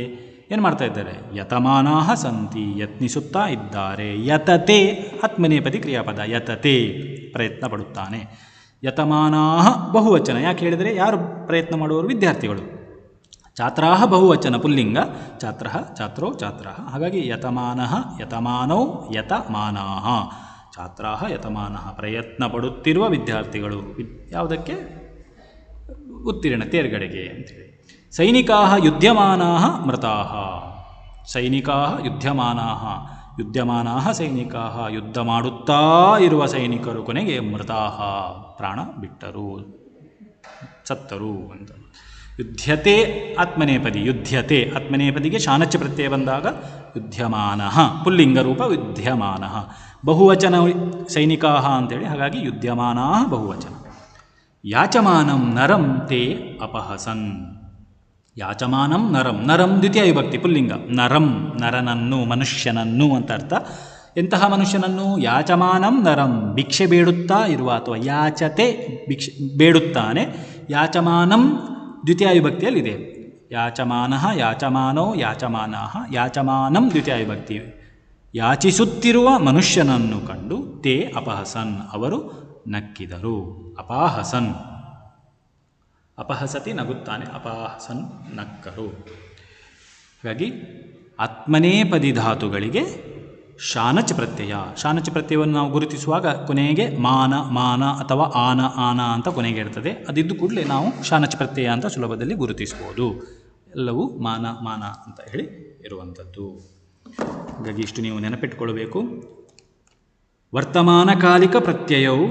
ಏನು ಮಾಡ್ತಾ ಇದ್ದಾರೆ? ಯತಮಾನಾಃ ಸಂತಿ ಯತ್ನಿಸುತ್ತಾ ಇದ್ದಾರೆ. ಯತತೆ ಆತ್ಮನೇಪದಿ ಕ್ರಿಯಾಪದ. ಯತತೆ ಪ್ರಯತ್ನ ಪಡುತ್ತಾನೆ. ಯತಮಾನಾಃ ಬಹುವಚನ. ಯಾಕೆ ಹೇಳಿದರೆ ಯಾರು ಪ್ರಯತ್ನ ಮಾಡುವವರು? ವಿದ್ಯಾರ್ಥಿಗಳು. ಛಾತ್ರಾಃ ಬಹುವಚನ ಪುಲ್ಲಿಂಗ. ಛಾತ್ರಃ ಛಾತ್ರೋ ಛಾತ್ರಃ. ಹಾಗಾಗಿ ಯತಮಾನಃ ಯತಮಾನೌ ಯತಮಾನಾಃ. ಛಾತ್ರಾಹ ಯತಮಾನಃ ಪ್ರಯತ್ನ ಪಡುತ್ತಿರುವ ವಿದ್ಯಾರ್ಥಿಗಳು ಯಾವುದಕ್ಕೆ ಉತ್ತೀರ್ಣ ತೇರ್ಗಡೆಗೆ ಅಂತೇಳಿ. ಸೈನಿಕಾಃ ಯುಧ್ಯಮಾನಾಃ ಮೃತಾಃ ಸೈನಿಕಾಃ ಯುಧ್ಯಮಾನಾಃ ಸೈನಿಕಾಃ ಯುದ್ಧ ಮಾಡುತ್ತಾ ಇರುವ ಸೈನಿಕರು ಕೊನೆಗೆ ಮೃತಾಃ ಪ್ರಾಣ ಬಿಟ್ಟರು ಸತ್ತರು ಅಂತ. ಯುಧ್ಯತೆ ಆತ್ಮನೇಪದಿ ಯುಧ್ಯತೆ ಆತ್ಮನೇಪದಿಗೆ ಶಾನಚ ಪ್ರತ್ಯಯ ಬಂದಾಗ ಯುಧ್ಯಮಾನಃ ಪುಲ್ಲಿಂಗ ರೂಪ ಯುಧ್ಯಮಾನಃ ಬಹುವಚನ ಸೈನಿಕಾಃ ಅಂತೇಳಿ ಹಾಗಾಗಿ ಯುಧ್ಯಮಾನಾಃ ಬಹುವಚನ. ಯಾಚಮಾನಂ ನರಂ ತೇ ಅಪಹಸನ್ ಯಾಚಮಾನಂ ನರಂ ನರಂ ದ್ವಿತೀಯ ವಿಭಕ್ತಿ ಪುಲ್ಲಿಂಗ ನರಂ ನರನನ್ನು ಮನುಷ್ಯನನ್ನು ಅಂತ ಅರ್ಥ. ಎಂತಹ ಮನುಷ್ಯನನ್ನು? ಯಾಚಮಾನಂ ನರಂ ಭಿಕ್ಷೆ ಬೇಡುತ್ತಾ ಇರುವ ಅಥವಾ ಯಾಚತೆ ಭಿಕ್ಷೆ ಬೇಡುತ್ತಾನೆ. ಯಾಚಮಾನಂ ದ್ವಿತೀಯ ವಿಭಕ್ತಿಯಲ್ಲಿದೆ. ಯಾಚಮಾನಃ ಯಾಚಮಾನೋ ಯಾಚಮಾನಾಃ ಯಾಚಮಾನಂ ದ್ವಿತೀಯ ವಿಭಕ್ತಿ. ಯಾಚಿಸುತ್ತಿರುವ ಮನುಷ್ಯನನ್ನು ಕಂಡು ತೇ ಅಪಹಸನ್ ಅವರು ನಕ್ಕಿದರು. ಅಪಾಹಸನ್ ಅಪಹಸತಿ ನಗುತ್ತಾನೆ, ಅಪಾಹಸನ್ ನಕ್ಕರು. ಹಾಗಾಗಿ ಆತ್ಮನೇಪದಿ ಧಾತುಗಳಿಗೆ ಶಾನಚ್ ಪ್ರತ್ಯಯ. ಶಾನಚ್ ಪ್ರತ್ಯಯವನ್ನು ನಾವು ಗುರುತಿಸುವಾಗ ಕೊನೆಗೆ ಮಾನ ಅಥವಾ ಆನ ಅಂತ ಕೊನೆಗೆ ಇರ್ತದೆ. ಅದಿದ್ದು ಕೂಡಲೇ ನಾವು ಶಾನಚ್ ಪ್ರತ್ಯಯ ಅಂತ ಸುಲಭದಲ್ಲಿ ಗುರುತಿಸ್ಬೋದು. ಎಲ್ಲವೂ ಮಾನ ಅಂತ ಹೇಳಿ ಇರುವಂಥದ್ದು. ಹಾಗಾಗಿ ಇಷ್ಟು ನೀವು ನೆನಪಿಟ್ಕೊಳ್ಬೇಕು. ವರ್ತಮಾನಕಾಲಿಕ ಪ್ರತ್ಯಯವು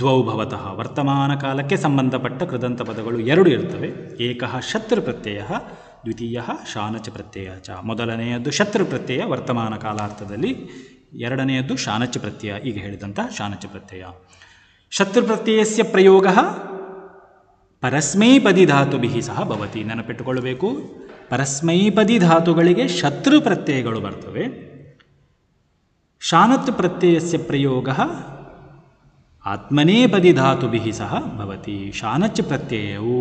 ದ್ವೌ ಭವತಃ. ವರ್ತಮಾನ ಕಾಲಕ್ಕೆ ಸಂಬಂಧಪಟ್ಟ ಕೃದಂತ ಪದಗಳು ಎರಡು ಇರ್ತವೆ. ಏಕಃ ಶತ್ರು ಪ್ರತ್ಯಯ, ದ್ವಿತೀಯ ಶಾನಚ ಪ್ರತ್ಯಯ ಚ. ಮೊದಲನೆಯದ್ದು ಶತ್ರು ಪ್ರತ್ಯಯ ವರ್ತಮಾನ ಕಾಲಾರ್ಥದಲ್ಲಿ, ಎರಡನೆಯದ್ದು ಶಾನಚ ಪ್ರತ್ಯಯ ಈಗ ಹೇಳಿದಂತಹ ಶಾನಚ ಪ್ರತ್ಯಯ. ಶತ್ರು ಪ್ರತ್ಯಯಸ್ಯ ಪ್ರಯೋಗ ಪರಸ್ಮೈಪದಿ ಧಾತುಭಿಃ ಸಹ ಭವತಿ. ನೆನಪಿಟ್ಟುಕೊಳ್ಳಬೇಕು, ಪರಸ್ಮೈಪದಿ ಧಾತುಗಳಿಗೆ ಶತ್ರು ಪ್ರತ್ಯಯಗಳು ಬರ್ತವೆ. ಶಾನಚ ಪ್ರತ್ಯಯಸ್ಯ ಪ್ರಯೋಗ ಆತ್ಮನೇಪದಿ ಧಾತುಭಿಃ ಸಹ ಭವತಿ. ಶಾನಚ್ ಪ್ರತ್ಯಯವು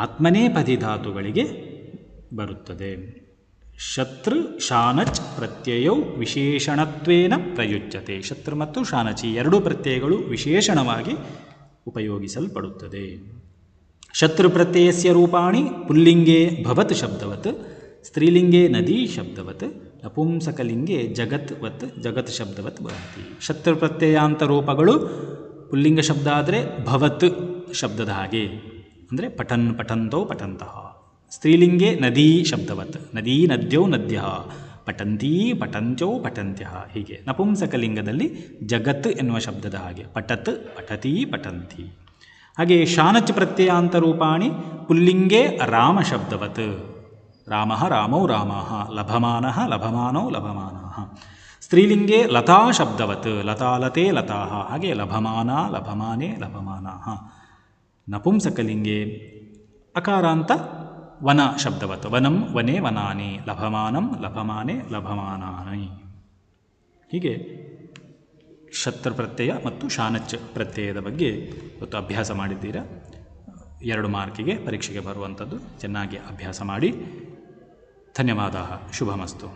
ಆತ್ಮನೇಪದಿ ಧಾತುಗಳಿಗೆ ಬರುತ್ತದೆ. ಶತ್ರು ಶಾನಚ್ ಪ್ರತ್ಯಯವು ವಿಶೇಷಣತ್ವೇನ ಪ್ರಯುಜ್ಯತೆ. ಶತ್ರು ಮತ್ತು ಶಾನಚಿ ಎರಡೂ ಪ್ರತ್ಯಯಗಳು ವಿಶೇಷಣವಾಗಿ ಉಪಯೋಗಿಸಲ್ಪಡುತ್ತದೆ. ಶತ್ರು ಪ್ರತ್ಯಯಸ್ಯ ರೂಪಾಣಿ ಪುಲ್ಲಿಂಗೇ ಭವತ್ ಶಬ್ದವತ್, ಸ್ತ್ರೀಲಿಂಗೇ ನದಿ ಶಬ್ದವತ್, ನಪುಂಸಕಲಿಂಗೇ ಜಗತ್ವತ್ ಜಗತ್ ಶಬ್ದವತ್ ಭವತಿ. ಶತ್ರು ಪ್ರತ್ಯಯಾಂತ ರೂಪಗಳು ಪುಲ್ಲಿಂಗ ಶಬ್ದ ಆದರೆ ಭವತ್ ಶಬ್ದದ ಹಾಗೆ, ಅಂದರೆ ಪಠನ್ ಪಠಂತೋ ಪಠಂತಃ. ಸ್ತ್ರೀಲಿಂಗೇ ನದೀ ಶಬ್ದವತ್, ನದೀ ನದ್ಯೋ ನದ್ಯ, ಪಠಂತೀ ಪಠಂತ್ಯೋ ಪಠಂತ್ಯ. ಹೀಗೆ ನಪುಂಸಕಲಿಂಗದಲ್ಲಿ ಜಗತ್ ಎನ್ನುವ ಶಬ್ದದ ಹಾಗೆ ಪಠತ್ ಪಠತಿ ಪಠಂತಿ. ಹಾಗೆ ಶಾನಚ್ ಪ್ರತ್ಯಯಾಂತ ರೂಪಾಣಿ ಪುಲ್ಲಿಂಗೇ ರಾಮ ಶಬ್ದವತ್, ರಾಮಃ ರಾಮೌ ರಾಮಾಃ, ಲಭಮಾನಃ ಲಭಮಾನೌ ಲಭಮಾನಾಃ. ಸ್ತ್ರೀಲಿಂಗೇ ಲತಾ ಶಬ್ದವತ್, ಲತಾ ಲತೆ ಲತಾಃ, ಹಾಗೆ ಲಭಮಾನ ಲಭಮಾನೆ ಲಭಮಾನಾಃ. ನಪುಂಸಕಲಿಂಗೇ ಅಕಾರಾಂತ ವನ ಶಬ್ದವತ್, ವನಂ ವನೆ ವನಾನಿ, ಲಭಮಾನಂ ಲಭಮಾನೆ ಲಭಮಾನಾನಿ. ಹೀಗೆ ಶತ್ರು ಪ್ರತ್ಯಯ ಮತ್ತು ಶಾನಚ್ ಪ್ರತ್ಯಯದ ಬಗ್ಗೆ ಇವತ್ತು ಅಭ್ಯಾಸ ಮಾಡಿದ್ದೀರಾ. 2 ಮಾರ್ಕಿಗೆ ಪರೀಕ್ಷೆಗೆ ಬರುವಂಥದ್ದು. ಚೆನ್ನಾಗಿ ಅಭ್ಯಾಸ ಮಾಡಿ. ಧನ್ಯವಾದ. ಶುಭಮಸ್ತು.